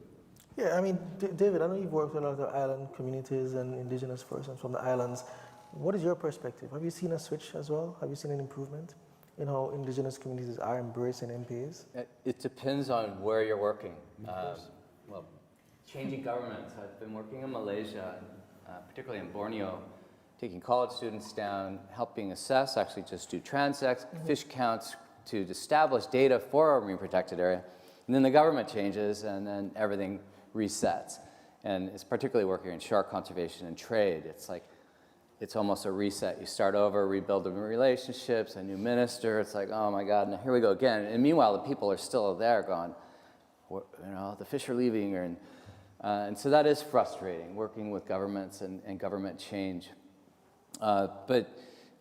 Yeah, I mean, David, I know you've worked with a lot of island communities and indigenous persons from the islands. What is your perspective? Have you seen a switch as well? Have you seen an improvement in how indigenous communities are embracing MPAs? It depends on where you're working. Well, changing governments. I've been working in Malaysia, particularly in Borneo, taking college students down, helping assess, actually just do transects, fish counts to establish data for our marine protected area. And then the government changes and then everything resets. And it's particularly working in shark conservation and trade. It's like, it's almost a reset. You start over, rebuild the relationships, a new minister. It's like, oh my God, now here we go again. And meanwhile, the people are still there going, you know, the fish are leaving. And so that is frustrating, working with governments and government change. But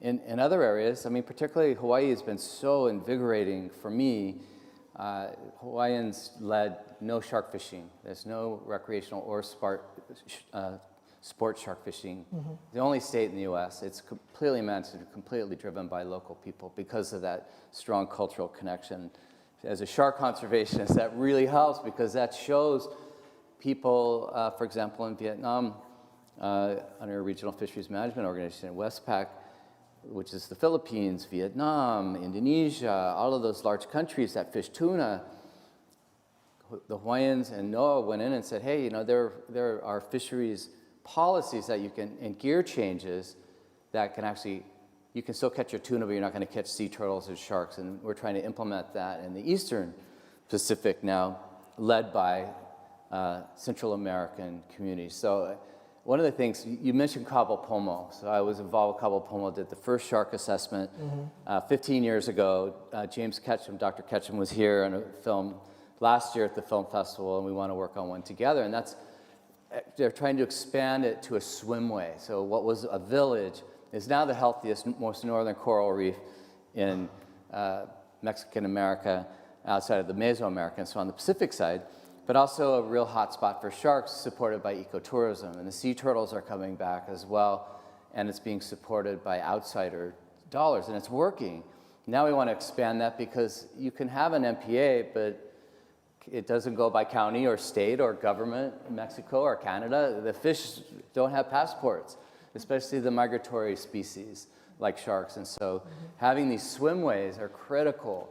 in other areas, I mean, particularly Hawaii has been so invigorating for me. Hawaiians led no shark fishing. There's no recreational or sport shark fishing. The only state in the U.S. It's completely managed and completely driven by local people because of that strong cultural connection. As a shark conservationist, that really helps because that shows people, for example, in Vietnam, under a regional fisheries management organization in Westpac, which is the Philippines, Vietnam, Indonesia, all of those large countries that fish tuna. The Hawaiians and NOAA went in and said, hey, you know, there are fisheries policies that you can, and gear changes that can actually, you can still catch your tuna, but you're not going to catch sea turtles or sharks. And we're trying to implement that in the Eastern Pacific now, led by Central American communities. So one of the things, you mentioned Cabo Pomo. So I was involved with Cabo Pomo, did the first shark assessment 15 years ago. James Ketchum, Dr. Ketchum was here on a film last year at the film festival, and we want to work on one together. And that's, they're trying to expand it to a swimway. So what was a village is now the healthiest, most northern coral reef in Mexican America, outside of the Mesoamerican, so on the Pacific side, but also a real hot spot for sharks supported by ecotourism. And the sea turtles are coming back as well, and it's being supported by outsider dollars, and it's working. Now we want to expand that because you can have an MPA, but it doesn't go by county or state or government, Mexico or Canada. The fish don't have passports, especially the migratory species like sharks. And so having these swimways are critical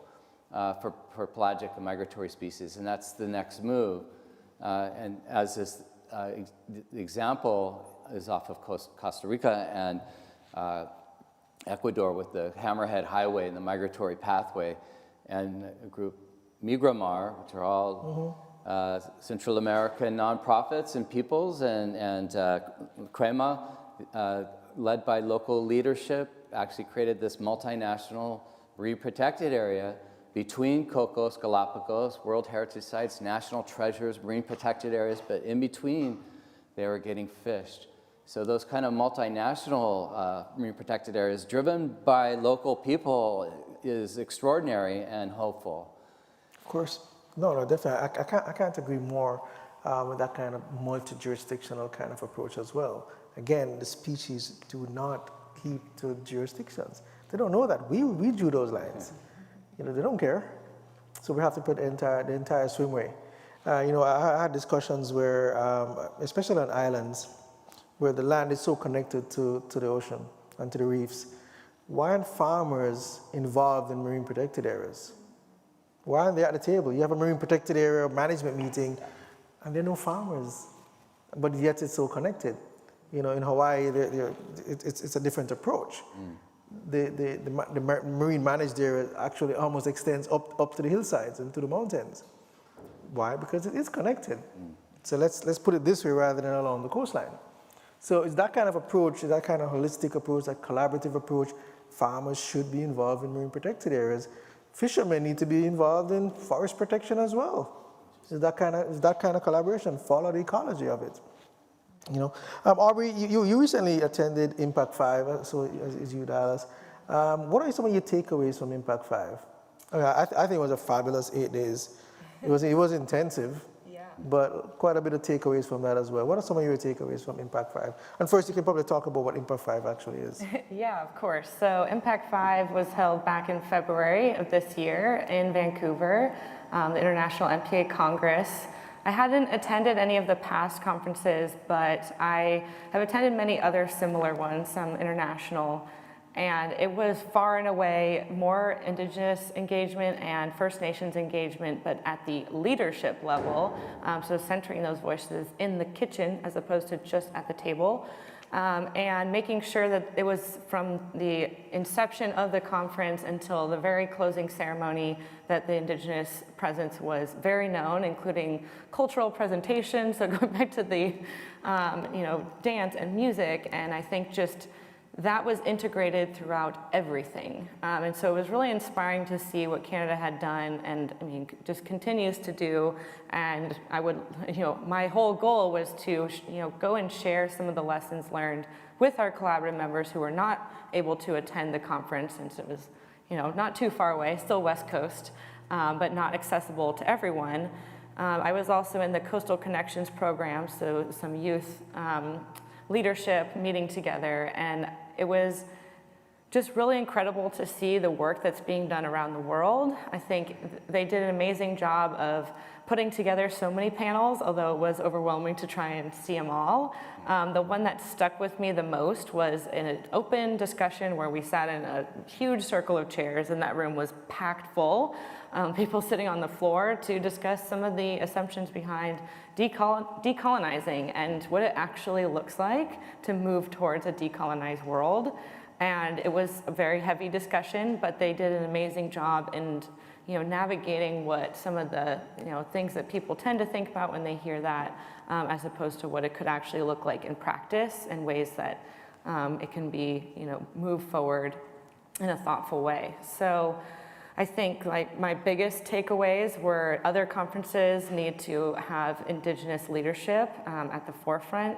for pelagic and migratory species, and that's the next move. And as this the example is off of Costa Rica and Ecuador with the Hammerhead Highway and the migratory pathway, and a group, Migramar, which are all Central American nonprofits and peoples, and CREMA, led by local leadership, actually created this multinational marine protected area between Cocos, Galapagos, World Heritage Sites, national treasures, marine protected areas, but in between, they were getting fished. So those kind of multinational marine protected areas driven by local people is extraordinary and hopeful. Of course. No, definitely. I can't agree more with that kind of multi-jurisdictional kind of approach as well. Again, the species do not keep to jurisdictions. They don't know that. We drew those lines. You know, they don't care. So we have to put the entire swimway. You know, I had discussions where, especially on islands, where the land is so connected to the ocean and to the reefs. Why aren't farmers involved in marine protected areas? Why aren't they at the table? You have a marine protected area management meeting, and there are no farmers, but yet it's so connected. You know, in Hawaii, it's a different approach. The marine managed area actually almost extends up to the hillsides and to the mountains. Why? Because it is connected. So let's put it this way rather than along the coastline. So it's that kind of approach, that kind of holistic approach, that collaborative approach. Farmers should be involved in marine protected areas. Fishermen need to be involved in forest protection as well. It's that kind of collaboration. Follow the ecology of it. You know, Aubrie, you recently attended Impact 5, so as you, Dallas. What are some of your takeaways from Impact 5? I think it was a fabulous 8 days. It was intensive, but quite a bit of takeaways from that as well. What are some of your takeaways from Impact 5? And first, you can probably talk about what Impact 5 actually is. Yeah, of course. So Impact 5 was held back in February of this year in Vancouver, the International MPA Congress. I hadn't attended any of the past conferences, but I have attended many other similar ones, some international, and it was far and away more Indigenous engagement and First Nations engagement, but at the leadership level, so centering those voices in the kitchen as opposed to just at the table. And making sure that it was from the inception of the conference until the very closing ceremony that the Indigenous presence was very known, including cultural presentations, so going back to the dance and music, and I think just that was integrated throughout everything. And so it was really inspiring to see what Canada had done and I mean, just continues to do. And I would, my whole goal was to, go and share some of the lessons learned with our collaborative members who were not able to attend the conference since it was, not too far away, still West Coast, but not accessible to everyone. I was also in the Coastal Connections program, so some youth leadership meeting together, and it was just really incredible to see the work that's being done around the world. I think they did an amazing job of putting together so many panels, although it was overwhelming to try and see them all. The one that stuck with me the most was in an open discussion where we sat in a huge circle of chairs, and that room was packed full. People sitting on the floor to discuss some of the assumptions behind decolonizing and what it actually looks like to move towards a decolonized world. And it was a very heavy discussion, but they did an amazing job in navigating what some of the things that people tend to think about when they hear that, as opposed to what it could actually look like in practice and ways that it can be moved forward in a thoughtful way. So I think my biggest takeaways were other conferences need to have Indigenous leadership at the forefront.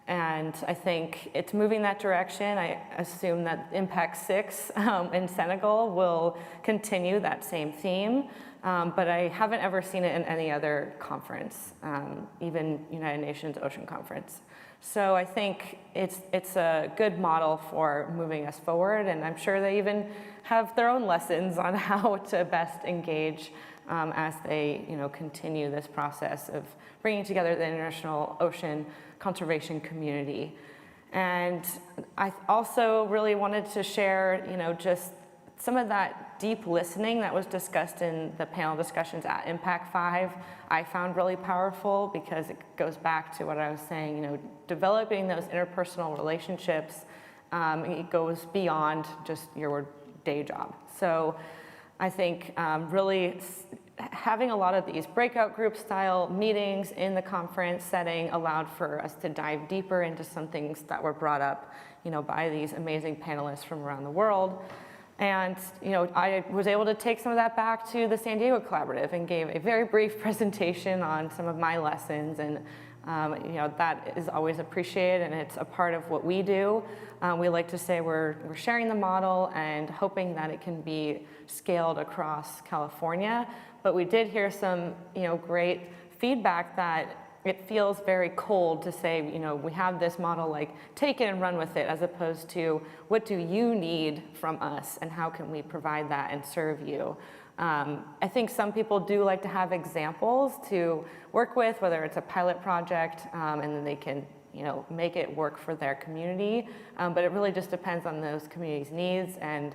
And I think it's moving that direction. I assume that Impact 6 in Senegal will continue that same theme, but I haven't ever seen it in any other conference, even United Nations Ocean Conference. So I think it's a good model for moving us forward, and I'm sure they even have their own lessons on how to best engage as they continue this process of bringing together the international ocean conservation community. And I also really wanted to share just some of that deep listening that was discussed in the panel discussions at Impact 5. I found really powerful because it goes back to what I was saying, developing those interpersonal relationships, it goes beyond just your day job. So I think really having a lot of these breakout group style meetings in the conference setting allowed for us to dive deeper into some things that were brought up, by these amazing panelists from around the world. And I was able to take some of that back to the San Diego Collaborative and gave a very brief presentation on some of my lessons, and that is always appreciated, and it's a part of what we do. We like to say we're sharing the model and hoping that it can be scaled across California. But we did hear some great feedback that it feels very cold to say, we have this model, take it and run with it, as opposed to what do you need from us and how can we provide that and serve you. I think some people do like to have examples to work with, whether it's a pilot project, and then they can make it work for their community. But it really just depends on those communities' needs, and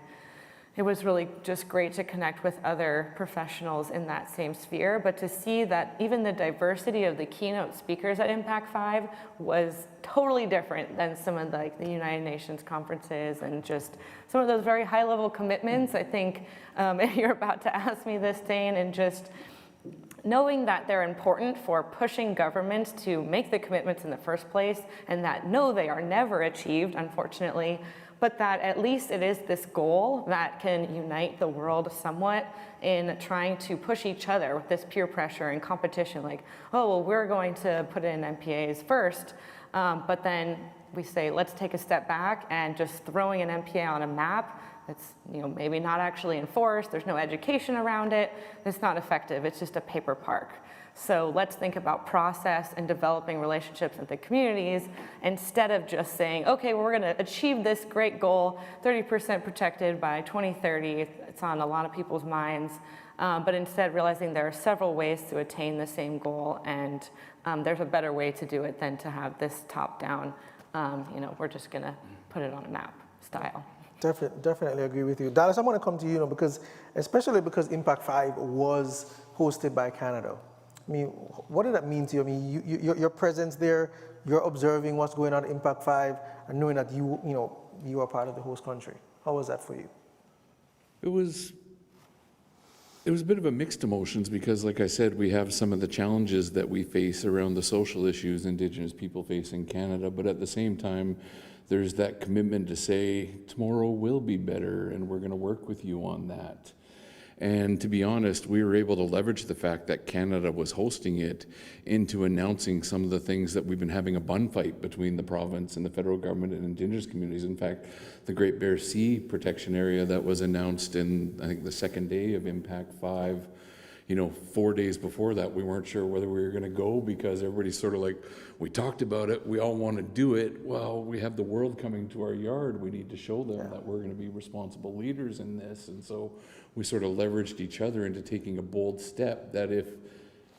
it was really just great to connect with other professionals in that same sphere, but to see that even the diversity of the keynote speakers at Impact 5 was totally different than some of the United Nations conferences and just some of those very high-level commitments. I think you're about to ask me this, Dayne, and just knowing that they're important for pushing governments to make the commitments in the first place, and that no, they are never achieved, unfortunately, but that at least it is this goal that can unite the world somewhat in trying to push each other with this peer pressure and competition, oh, well, we're going to put in MPAs first. But then we say, let's take a step back, and just throwing an MPA on a map that's maybe not actually enforced, there's no education around it, it's not effective, it's just a paper park. So let's think about process and developing relationships with the communities instead of just saying, okay, well, we're gonna achieve this great goal, 30% protected by 2030, it's on a lot of people's minds, but instead realizing there are several ways to attain the same goal, and there's a better way to do it than to have this top-down, we're just gonna put it on a map style. Definitely agree with you. Dallas, I want to come to you, especially because Impact 5 was hosted by Canada. I mean, what did that mean to you? I mean, your presence there, you're observing what's going on at Impact 5 and knowing that you are part of the host country. How was that for you? It was a bit of a mixed emotions because, like I said, we have some of the challenges that we face around the social issues Indigenous people face in Canada, but at the same time, there's that commitment to say, tomorrow will be better, and we're going to work with you on that. And to be honest, we were able to leverage the fact that Canada was hosting it into announcing some of the things that we've been having a bun fight between the province and the federal government and Indigenous communities. In fact, the Great Bear Sea protection area that was announced in, I think, the second day of Impact 5, 4 days before that, we weren't sure whether we were going to go because everybody's sort of like, we talked about it, we all want to do it. Well, we have the world coming to our yard. We need to show them that we're going to be responsible leaders in this. And so we sort of leveraged each other into taking a bold step that if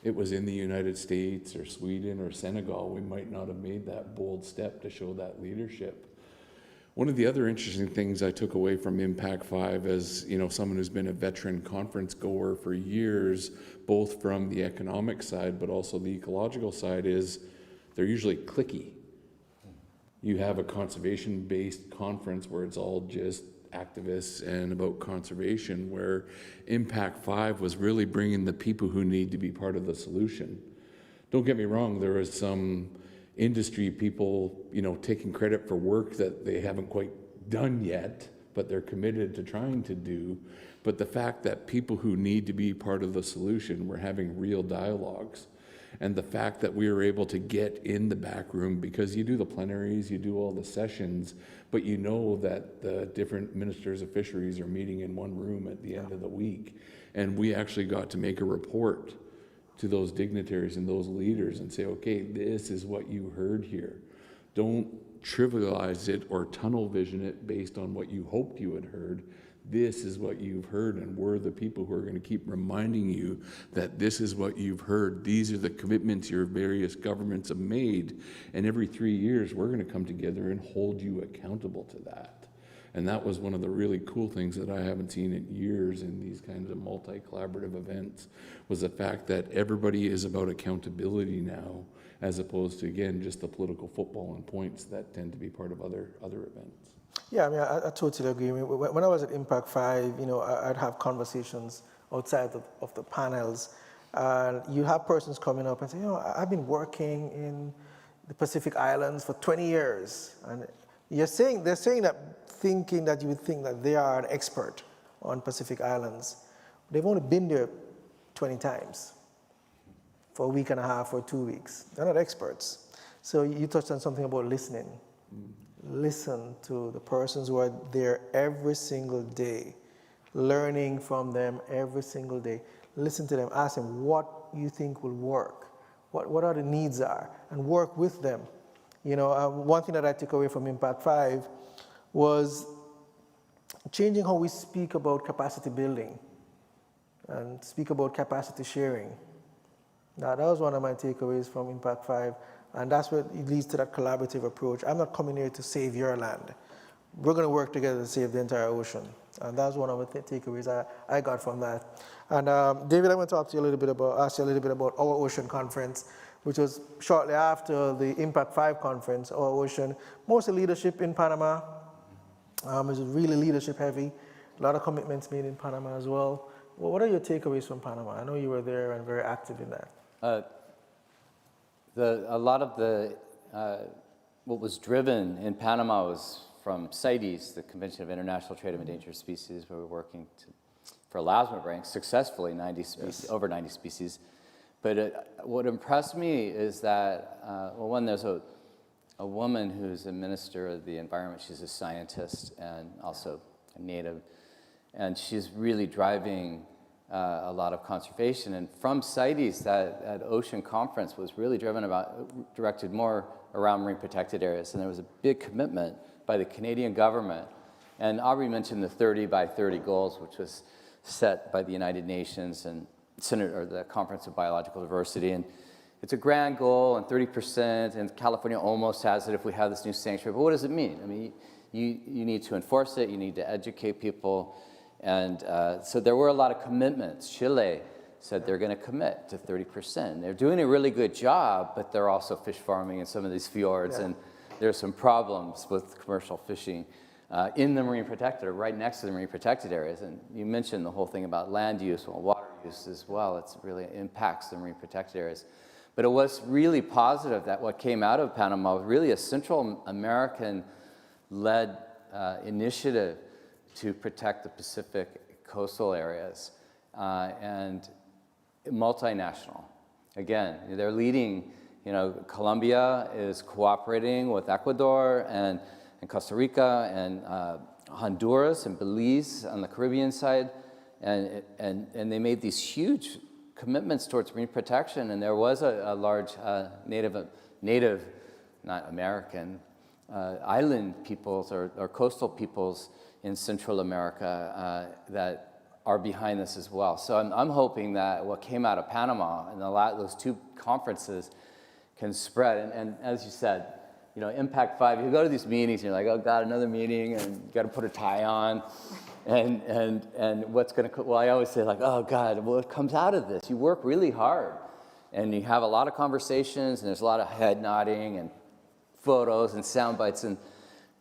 it was in the United States or Sweden or Senegal, we might not have made that bold step to show that leadership. One of the other interesting things I took away from Impact 5 as someone who's been a veteran conference goer for years, both from the economic side but also the ecological side, is they're usually cliquey. You have a conservation-based conference where it's all just activists and about conservation, where Impact 5 was really bringing the people who need to be part of the solution. Don't get me wrong, there was some industry people, taking credit for work that they haven't quite done yet, but they're committed to trying to do. But the fact that people who need to be part of the solution were having real dialogues, and the fact that we were able to get in the back room, because you do the plenaries, you do all the sessions, but that the different ministers of fisheries are meeting in one room at the end of the week. And we actually got to make a report to those dignitaries and those leaders and say, okay, this is what you heard here. Don't trivialize it or tunnel vision it based on what you hoped you had heard. This is what you've heard, and we're the people who are going to keep reminding you that this is what you've heard. These are the commitments your various governments have made, and every 3 years we're going to come together and hold you accountable to that. And that was one of the really cool things that I haven't seen in years in these kinds of multi-collaborative events, was the fact that everybody is about accountability now, as opposed to, again, just the political football and points that tend to be part of other events. Yeah, I mean, I totally agree. I mean, when I was at Impact 5, I'd have conversations outside of the panels, and you have persons coming up and say, I've been working in the Pacific Islands for 20 years, and they're saying that thinking that you would think that they are an expert on Pacific Islands. They've only been there 20 times for a week and a half or 2 weeks. They're not experts. So you touched on something about listening. Listen to the persons who are there every single day, learning from them every single day. Listen to them, ask them what you think will work, what are the needs are, and work with them. One thing that I took away from Impact 5 was changing how we speak about capacity building and speak about capacity sharing. Now, that was one of my takeaways from Impact 5, and that's what it leads to that collaborative approach. I'm not coming here to save your land. We're going to work together to save the entire ocean. And that's one of the takeaways I got from that. And David, I want to ask you a little bit about Our Ocean Conference, which was shortly after the Impact 5 conference. Our Ocean, mostly leadership in Panama. It was really leadership heavy. A lot of commitments made in Panama as well. Well, what are your takeaways from Panama? I know you were there and very active in that. A lot of what was driven in Panama was from CITES, the Convention of International Trade of Endangered Species, where we're working for elasmobranch ranks successfully, over 90 species. But what impressed me is that, well, one, there's a woman who's a minister of the environment. She's a scientist and also a native. And she's really driving a lot of conservation. And from CITES, that ocean conference was really directed more around marine protected areas. And there was a big commitment by the Canadian government. And Aubrie mentioned the 30 by 30 goals, which was set by the United Nations and the Conference of Biological Diversity. And it's a grand goal, and 30%, and California almost has it if we have this new sanctuary. But what does it mean? I mean, you need to enforce it, you need to educate people. And so there were a lot of commitments. Chile said they're going to commit to 30%. They're doing a really good job, but they're also fish farming in some of these fjords, and there's some problems with commercial fishing in the marine protected, or right next to the marine protected areas. And you mentioned the whole thing about land use and water use as well. It really impacts the marine protected areas. But it was really positive that what came out of Panama was really a Central American-led initiative to protect the Pacific coastal areas, and multinational. Again, they're leading, Colombia is cooperating with Ecuador and Costa Rica and Honduras and Belize on the Caribbean side, and they made these huge commitments towards marine protection. And there was a large native, not American, island peoples or coastal peoples in Central America that are behind this as well. So I'm hoping that what came out of Panama and those two conferences can spread. And as you said, Impact 5, you go to these meetings and you're like, oh God, another meeting, and you got to put a tie on. And what's going to, well, I always say like, oh God, what comes out of this? You work really hard and you have a lot of conversations and there's a lot of head nodding and photos and sound bites,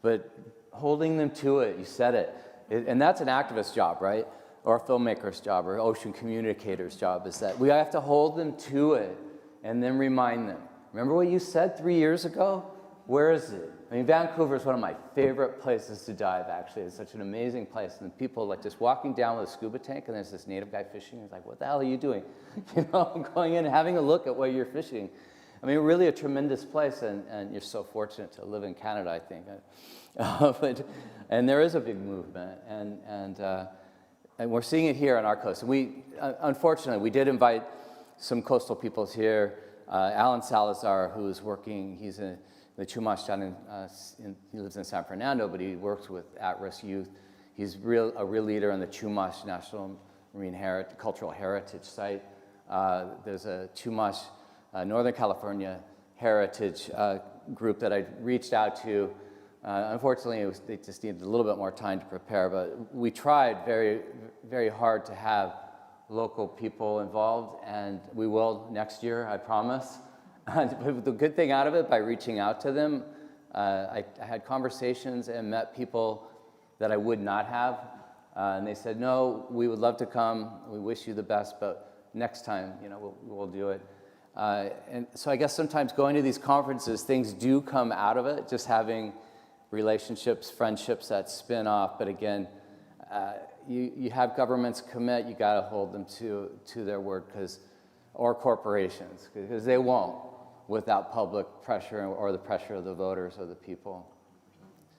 but holding them to it, you said it. And that's an activist's job, right? Or a filmmaker's job, or ocean communicator's job, is that we have to hold them to it and then remind them. Remember what you said 3 years ago? Where is it? I mean, Vancouver is one of my favorite places to dive, actually. It's such an amazing place. And people like just walking down with a scuba tank, and there's this native guy fishing. He's like, what the hell are you doing? Going in and having a look at what you're fishing. I mean, really a tremendous place, and you're so fortunate to live in Canada, I think. And there is a big movement, and we're seeing it here on our coast. And we, unfortunately, we did invite some coastal peoples here. Alan Salazar, who is working, he's in the Chumash down he lives in San Fernando, but he works with at-risk youth. He's a real leader on the Chumash National Marine Cultural Heritage Site. There's a Chumash Northern California Heritage group that I reached out to. Unfortunately, they just needed a little bit more time to prepare, but we tried very, very hard to have local people involved, and we will next year, I promise. The good thing out of it, by reaching out to them, I had conversations and met people that I would not have, and they said, no, we would love to come, we wish you the best, but next time, we'll do it. And so I guess sometimes going to these conferences, things do come out of it, just having relationships, friendships that spin off. But again, you have governments commit, you got to hold them to their word, or corporations, because they won't without public pressure or the pressure of the voters or the people.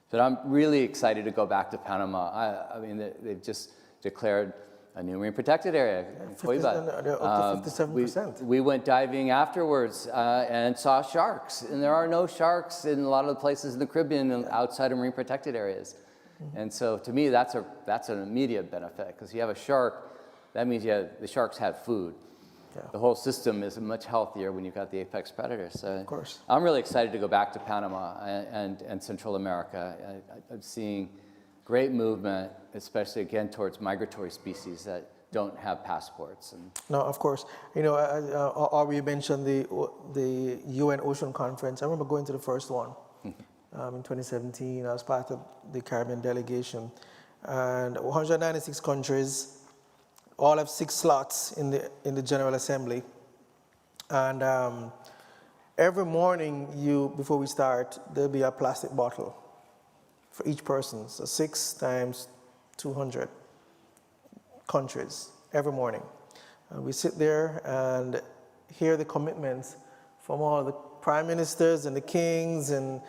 But I'm really excited to go back to Panama. I mean, they've just declared a new marine protected area. Up to 57%. We went diving afterwards and saw sharks, and there are no sharks in a lot of the places in the Caribbean and outside of marine protected areas. Mm-hmm. And so to me, that's an immediate benefit, because you have a shark, that means the sharks have food. Yeah. The whole system is much healthier when you've got the apex predator. So of course. I'm really excited to go back to Panama and Central America. I'm seeing great movement, especially again towards migratory species that don't have passports. No, of course. Aubrie mentioned the UN Ocean Conference. I remember going to the first one in 2017. I was part of the Caribbean delegation, and 196 countries. All have 6 slots in the General Assembly, and every morning before we start, there'll be a plastic bottle for each person. So 6 times 200 countries every morning. And we sit there and hear the commitments from all the prime ministers and the kings and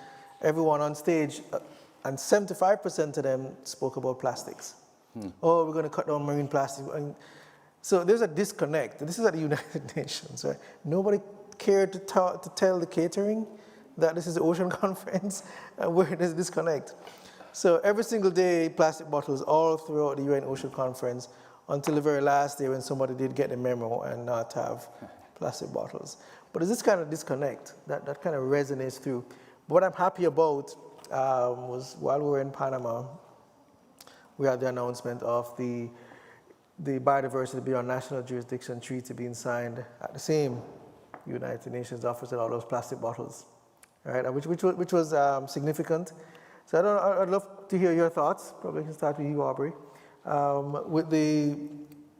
everyone on stage, and 75% of them spoke about plastics. Oh, we're going to cut down marine plastic. And so there's a disconnect. This is at the United Nations, right? Nobody cared to tell the catering that this is the ocean conference and where there's a disconnect. So every single day, plastic bottles all throughout the UN Ocean Conference until the very last day when somebody did get the memo and not have plastic bottles. But there's this kind of disconnect that kind of resonates through. But what I'm happy about was while we were in Panama, we had the announcement of the Biodiversity Beyond National Jurisdiction Treaty being signed at the same United Nations office with all those plastic bottles, right? Which was significant. So I'd love to hear your thoughts. Probably can start with you, Aubrie. With the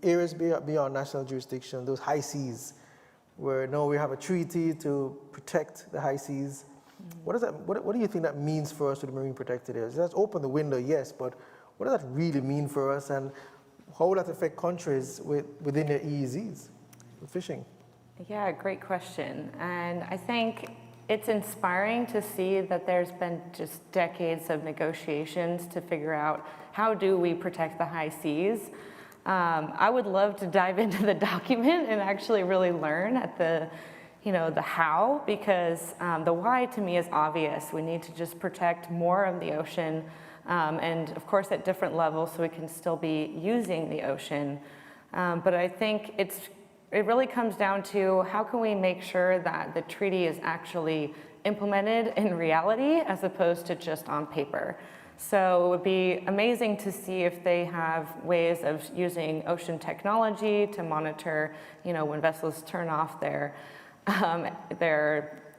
areas beyond national jurisdiction, those high seas, where now we have a treaty to protect the high seas. What do you think that means for us with the marine protected areas? Let's open the window, yes, but what does that really mean for us, and how will that affect countries within their EEZs with fishing? Yeah, great question. And I think it's inspiring to see that there's been just decades of negotiations to figure out how do we protect the high seas. I would love to dive into the document and actually really learn at the how, because the why to me is obvious. We need to just protect more of the ocean, and of course at different levels so we can still be using the ocean. But I think it really comes down to how can we make sure that the treaty is actually implemented in reality as opposed to just on paper. So it would be amazing to see if they have ways of using ocean technology to monitor, when vessels turn off their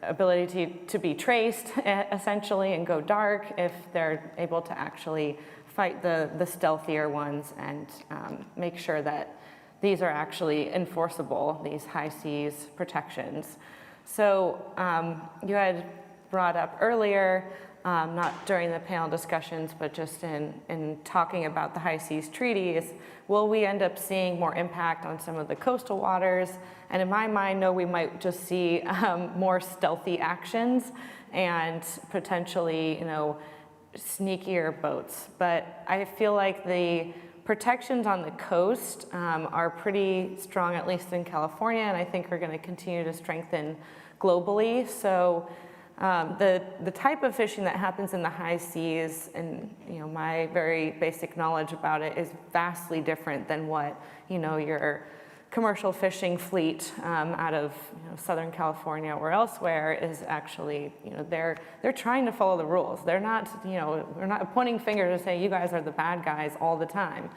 ability to be traced essentially and go dark, if they're able to actually fight the stealthier ones and make sure that these are actually enforceable, these high seas protections. So you had brought up earlier, not during the panel discussions, but just in talking about the high seas treaties, will we end up seeing more impact on some of the coastal waters? And in my mind, no, we might just see more stealthy actions and potentially, sneakier boats. But I feel like the protections on the coast are pretty strong, at least in California, and I think are going to continue to strengthen globally. So the type of fishing that happens in the high seas, and my very basic knowledge about it, is vastly different than what your commercial fishing fleet out of Southern California or elsewhere is actually. They're trying to follow the rules. They're not we're not pointing fingers and saying you guys are the bad guys all the time.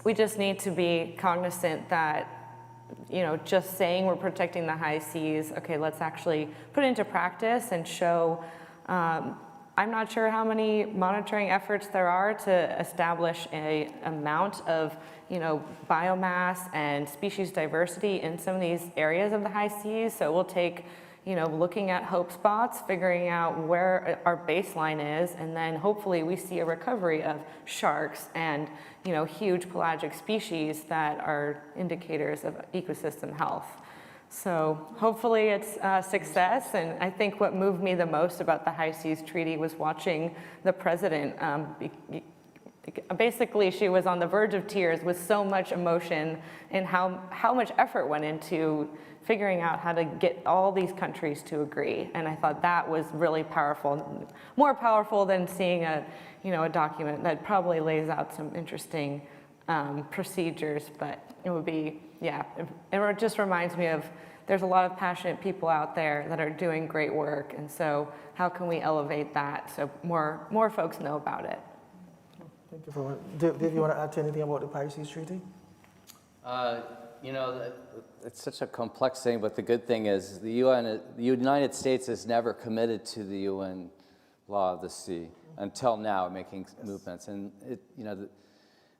We just need to be cognizant that just saying we're protecting the high seas, okay, let's actually put it into practice and show. I'm not sure how many monitoring efforts there are to establish an amount of, biomass and species diversity in some of these areas of the high seas. So we'll take, looking at hope spots, figuring out where our baseline is, and then hopefully we see a recovery of sharks and, huge pelagic species that are indicators of ecosystem health. So hopefully it's a success, and I think what moved me the most about the High Seas Treaty was watching the president. Basically, she was on the verge of tears with so much emotion and how much effort went into figuring out how to get all these countries to agree. And I thought that was really powerful, more powerful than seeing a document that probably lays out some interesting procedures, but it would be, it just reminds me of there's a lot of passionate people out there that are doing great work, and so how can we elevate that so more folks know about it? Thank you for that. Dave, you want to add to anything about the High Seas Treaty? It's such a complex thing, but the good thing is the United States has never committed to the UN Law of the Sea until now, making movements, and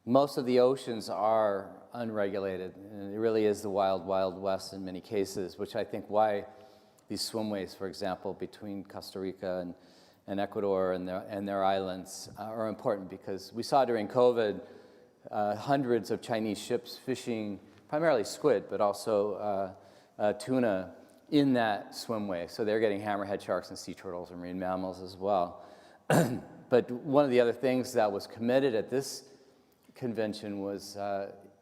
most of the oceans are unregulated, and it really is the wild, wild west in many cases, which I think why these swimways, for example, between Costa Rica and Ecuador and their islands are important, because we saw during COVID hundreds of Chinese ships fishing primarily squid, but also tuna in that swimway. So they're getting hammerhead sharks and sea turtles and marine mammals as well. But one of the other things that was committed at this convention was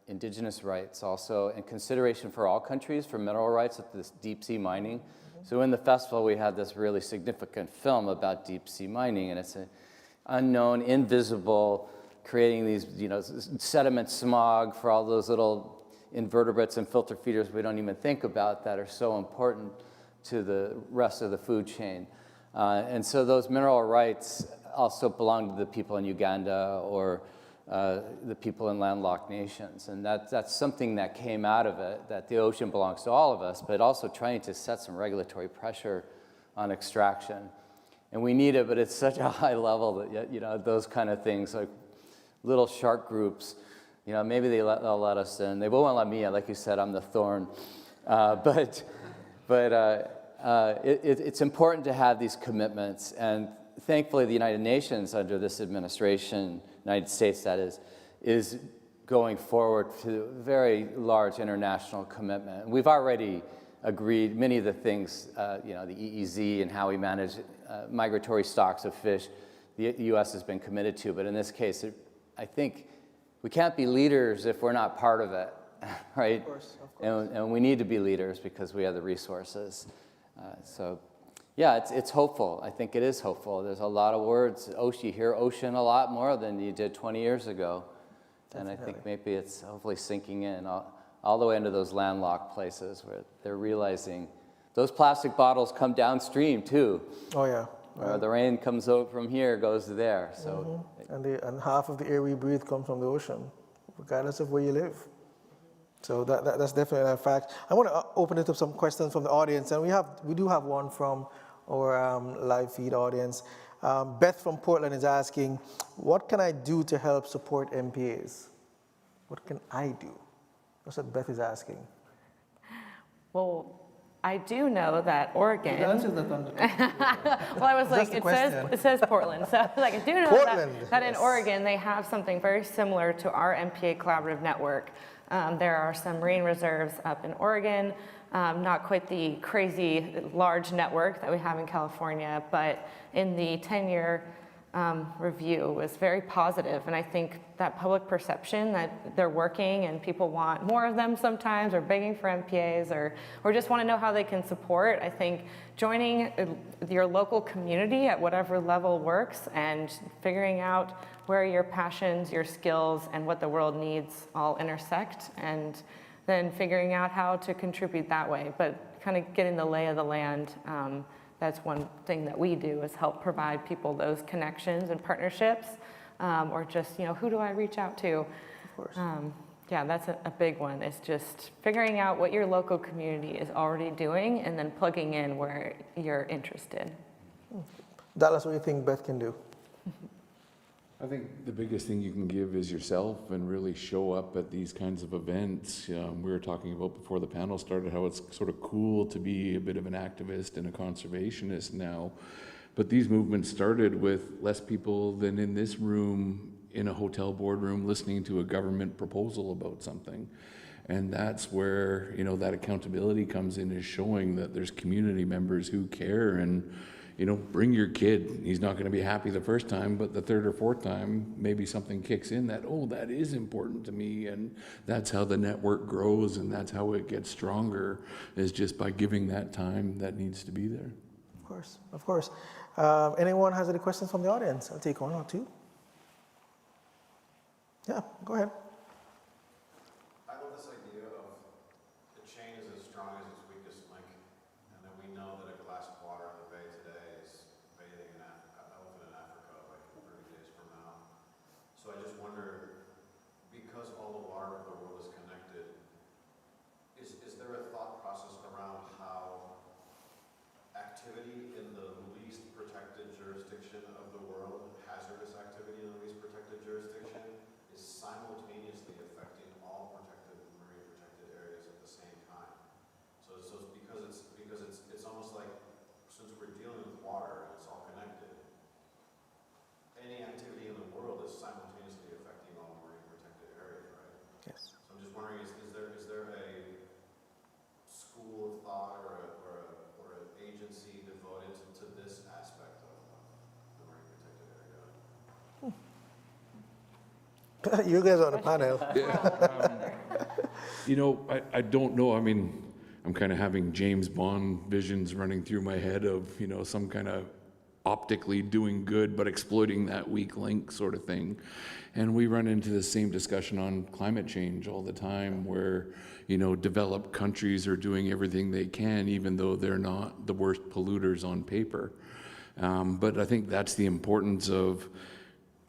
Indigenous rights also, and consideration for all countries for mineral rights at this deep sea mining. So in the festival, we had this really significant film about deep sea mining, and it's an unknown, invisible, creating these, sediment smog for all those little invertebrates and filter feeders we don't even think about that are so important to the rest of the food chain. And so those mineral rights also belong to the people in Uganda or the people in landlocked nations. And that's something that came out of it, that the ocean belongs to all of us, but also trying to set some regulatory pressure on extraction. And we need it, but it's such a high level that, those kind of things, like little shark groups, maybe they'll let us in. They won't let me in, like you said, I'm the thorn. But it's important to have these commitments, and thankfully the United Nations under this administration, United States that is going forward to a very large international commitment. We've already agreed many of the things, the EEZ and how we manage migratory stocks of fish, the U.S. has been committed to, but in this case, I think we can't be leaders if we're not part of it, right? Of course. And we need to be leaders because we have the resources. So, yeah, it's hopeful. I think it is hopeful. There's a lot of words. You hear ocean a lot more than you did 20 years ago. Definitely. And I think maybe it's hopefully sinking in all the way into those landlocked places where they're realizing those plastic bottles come downstream too. Oh, yeah. The rain comes out from here, goes there. So, and half of the air we breathe comes from the ocean, regardless of where you live. So that's definitely a fact. I want to open it up some questions from the audience, and we do have one from our live feed audience. Beth from Portland is asking, what can I do to help support MPAs? What can I do? That's what Beth is asking. Well, I do know that Oregon. The answer is not on the well, I was like, it says Portland. So I was like, I do know that in Oregon they have something very similar to our MPA collaborative network. There are some marine reserves up in Oregon, not quite the crazy large network that we have in California, but in the 10-year review was very positive, and I think that public perception that they're working and people want more of them sometimes, or begging for MPAs, or just want to know how they can support. I think joining your local community at whatever level works, and figuring out where your passions, your skills, and what the world needs all intersect, and then figuring out how to contribute that way, but kind of getting the lay of the land. That's one thing that we do, is help provide people those connections and partnerships, or just, who do I reach out to? Of course. Yeah, that's a big one. It's just figuring out what your local community is already doing and then plugging in where you're interested. Dallas, what do you think Beth can do? I think the biggest thing you can give is yourself, and really show up at these kinds of events. We were talking about before the panel started how it's sort of cool to be a bit of an activist and a conservationist now. But these movements started with less people than in this room, in a hotel boardroom, listening to a government proposal about something. And that's where, that accountability comes in, is showing that there's community members who care, and bring your kid. He's not going to be happy the first time, but the third or fourth time, maybe something kicks in that, that is important to me. And that's how the network grows, and that's how it gets stronger, is just by giving that time that needs to be there. Of course. Anyone has any questions from the audience? I'll take one or two. Yeah, go ahead. I love this idea of the chain is as strong as its weakest link, and that we know that a glass of water in the bay today is bathing an elephant in Africa like 30 days from now. So I just wonder, because all the water of the world is connected, is there a thought process around how activity in the least protected jurisdiction of the world, hazardous activity in the least protected jurisdiction, is simultaneously You guys are on the panel. You know, I don't know. I mean, I'm kind of having James Bond visions running through my head of, you know, some kind of optically doing good but exploiting that weak link sort of thing. And we run into the same discussion on climate change all the time where, you know, developed countries are doing everything they can even though they're not the worst polluters on paper. But I think that's the importance of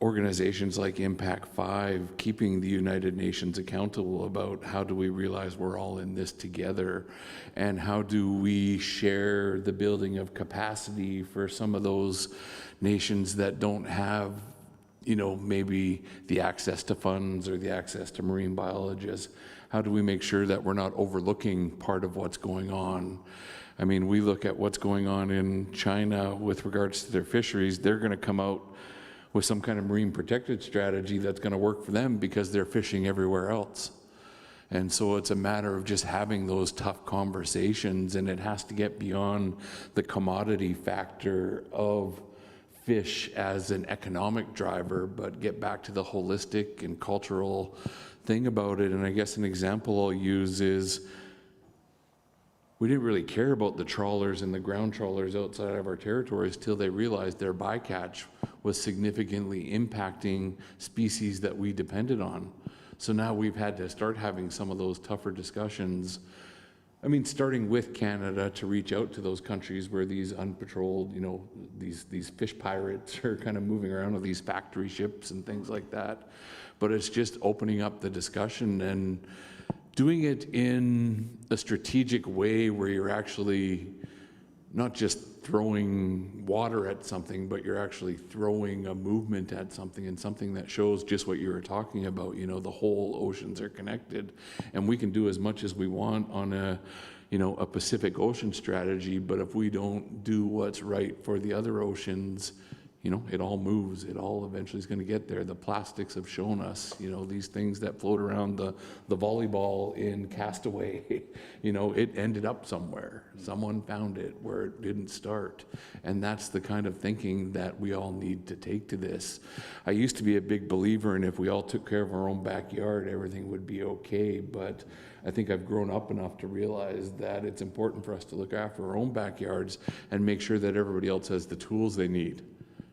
organizations like Impact 5 keeping the United Nations accountable about how do we realize we're all in this together, and how do we share the building of capacity for some of those nations that don't have, you know, maybe the access to funds or the access to marine biologists. How do we make sure that we're not overlooking part of what's going on? I mean, we look at what's going on in China with regards to their fisheries. They're going to come out with some kind of marine protected strategy that's going to work for them because they're fishing everywhere else. And so it's a matter of just having those tough conversations, and it has to get beyond the commodity factor of fish as an economic driver, but get back to the holistic and cultural thing about it. And I guess an example I'll use is we didn't really care about the trawlers and the ground trawlers outside of our territories till they realized their bycatch was significantly impacting species that we depended on. So now we've had to start having some of those tougher discussions. I mean, starting with Canada to reach out to those countries where these unpatrolled, you know, these fish pirates are kind of moving around with these factory ships and things like that. But it's just opening up the discussion and doing it in a strategic way where you're actually not just throwing water at something, but you're actually throwing a movement at something, and something that shows just what you were talking about. You know, the whole oceans are connected, and we can do as much as we want on a, you know, a Pacific Ocean strategy, but if we don't do what's right for the other oceans, you know, it all moves. It all eventually is going to get there. The plastics have shown us, you know, these things that float around the volleyball in Castaway, you know, it ended up somewhere. Someone found it where it didn't start. And that's the kind of thinking that we all need to take to this. I used to be a big believer in if we all took care of our own backyard, everything would be okay. But I think I've grown up enough to realize that it's important for us to look after our own backyards and make sure that everybody else has the tools they need.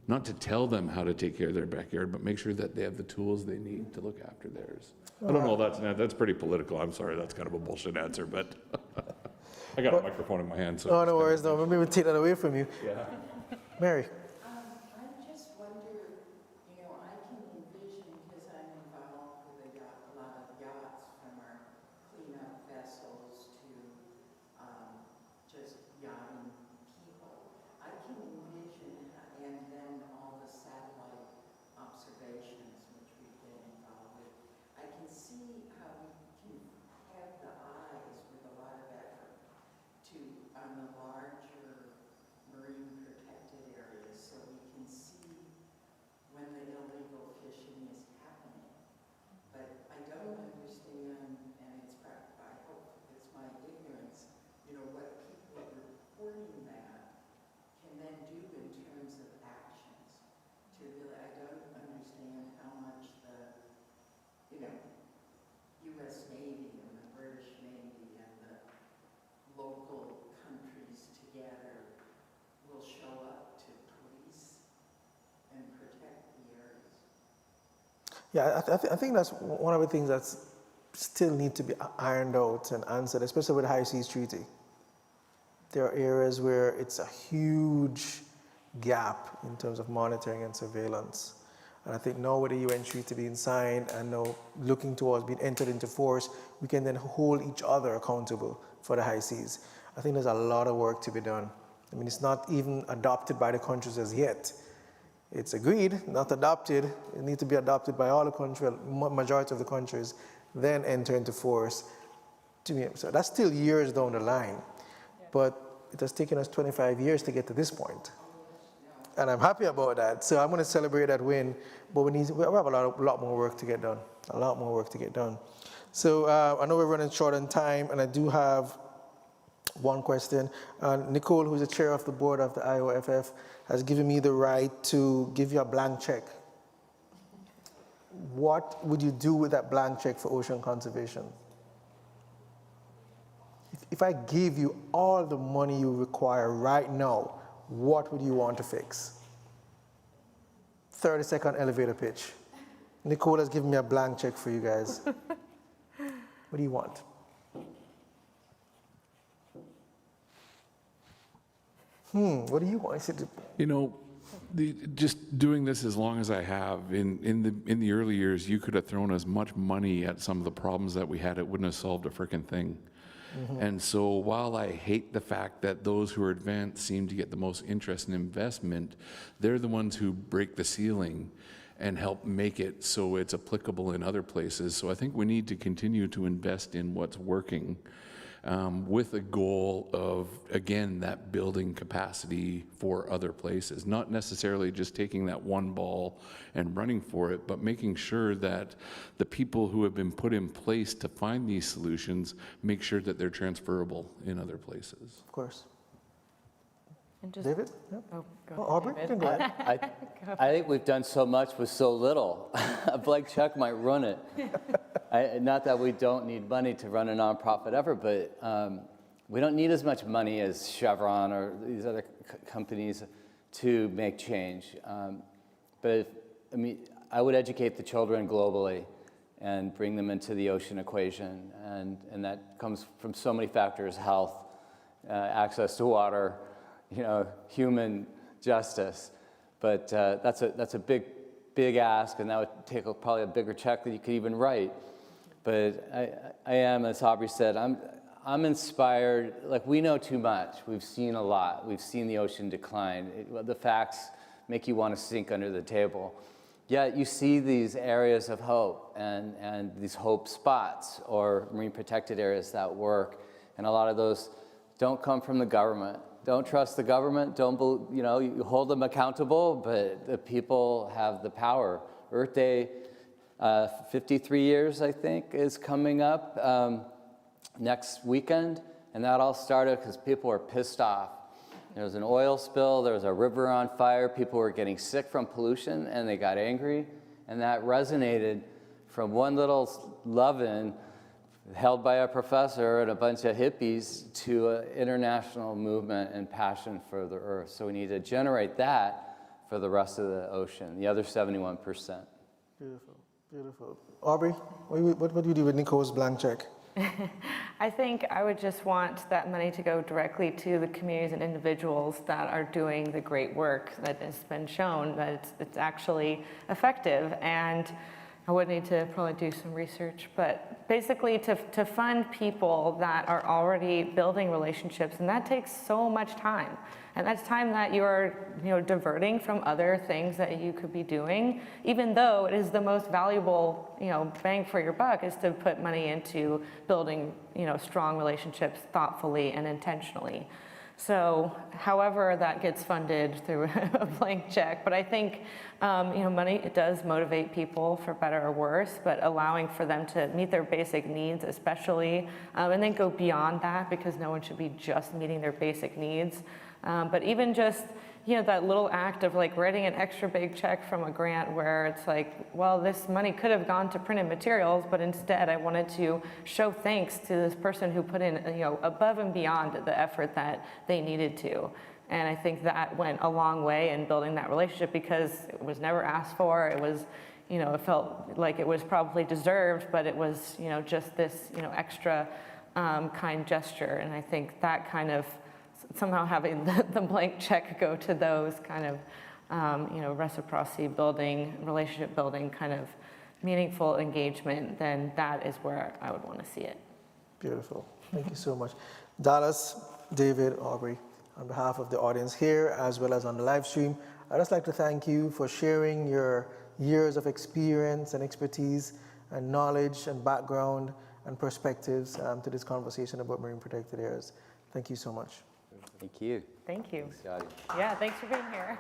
Not to tell them how to take care of their backyard, but make sure that they have the tools they need to look after theirs. I don't know, that's pretty political. I'm sorry, that's kind of a bullshit answer, but I got a microphone in my hand, so. No worries, no. Maybe we'll take that away from you. Yeah. Mary. I just wonder, you know, I can envision, because I'm involved with a lot of yachts, from our cleanup vessels to just yachting people. I can envision, and then all the satellite observations which we've been involved with, I can see how we can have the eyes with a lot of effort to, on the larger marine protected areas, so we can see when the illegal fishing is happening. But I don't understand, and it's probably, I hope it's my ignorance, you know, what people reporting that can then do in terms of actions. To really, I don't understand how much the, you know, U.S. Navy and the British Navy and the local countries together will show up to police and protect the areas. Yeah, I think that's one of the things that's still need to be ironed out and answered, especially with the High Seas Treaty. There are areas where it's a huge gap in terms of monitoring and surveillance. And I think now with the UN Treaty being signed and now looking towards being entered into force, we can then hold each other accountable for the high seas. I think there's a lot of work to be done. I mean, it's not even adopted by the countries as yet. It's agreed, not adopted. It needs to be adopted by all the countries, majority of the countries, then enter into force. So that's still years down the line. But it has taken us 25 years to get to this point. And I'm happy about that. So I'm going to celebrate that win. But we have a lot more work to get done. A lot more work to get done. So I know we're running short on time, and I do have one question. Nicole, who's the chair of the board of the IOFF, has given me the right to give you a blank check what would you do with that blank check for ocean conservation? If I give you all the money you require right now, what would you want to fix? 30-second elevator pitch. Nicole has given me a blank check for you guys. What do you want? What do you want? You know, just doing this as long as I have, in the early years, you could have thrown as much money at some of the problems that we had, it wouldn't have solved a frickin' thing. And so while I hate the fact that those who are advanced seem to get the most interest in investment, they're the ones who break the ceiling and help make it so it's applicable in other places. So I think we need to continue to invest in what's working, with a goal of, again, that building capacity for other places. Not necessarily just taking that one ball and running for it, but making sure that the people who have been put in place to find these solutions make sure that they're transferable in other places. Of course. And just, David? Yeah. oh, go Oh, ahead, Aubrie, you can David. go ahead. I think we've done so much with so little. A blank check might run it. Not that we don't need money to run a nonprofit ever, but we don't need as much money as Chevron or these other companies to make change. I would educate the children globally and bring them into the ocean equation, and that comes from so many factors: health, access to water, human justice. But that's a big ask, and that would take probably a bigger check than you could even write. But I am, as Aubrie said, I'm inspired. Like, we know too much. We've seen a lot. We've seen the ocean decline. The facts make you want to sink under the table. Yet you see these areas of hope and these hope spots or marine protected areas that work. And a lot of those don't come from the government. Don't trust the government. You hold them accountable, but the people have the power. Earth Day, 53 years, I think, is coming up next weekend. And that all started because people were pissed off. There was an oil spill, there was a river on fire, people were getting sick from pollution, and they got angry. And that resonated from one little love-in held by a professor and a bunch of hippies to an international movement and passion for the earth. So we need to generate that for the rest of the ocean, the other 71%. Beautiful, beautiful. Aubrie, what would you do with Nicole's blank check? I think I would just want that money to go directly to the communities and individuals that are doing the great work that has been shown that it's actually effective. And I would need to probably do some research, but basically to fund people that are already building relationships, and that takes so much time. And that's time that you're diverting from other things that you could be doing, even though it is the most valuable bang for your buck is to put money into building strong relationships thoughtfully and intentionally. So however that gets funded through a blank check, but I think money, it does motivate people for better or worse, but allowing for them to meet their basic needs especially, and then go beyond that, because no one should be just meeting their basic needs. But even just that little act of like writing an extra big check from a grant where it's like, well, this money could have gone to printed materials, but instead I wanted to show thanks to this person who put in above and beyond the effort that they needed to. And I think that went a long way in building that relationship, because it was never asked for. It was, it felt like it was probably deserved, but it was, just this, extra kind gesture. And I think that kind of somehow having the blank check go to those kind of, reciprocity building, relationship building, kind of meaningful engagement, then that is where I would want to see it. Beautiful. Thank you so much. Dallas, David, Aubrie, on behalf of the audience here, as well as on the live stream, I'd just like to thank you for sharing your years of experience and expertise and knowledge and background and perspectives to this conversation about marine protected areas. Thank you so much. Thank you. Thank you. Thanks, Yadi. Yeah, thanks for being here.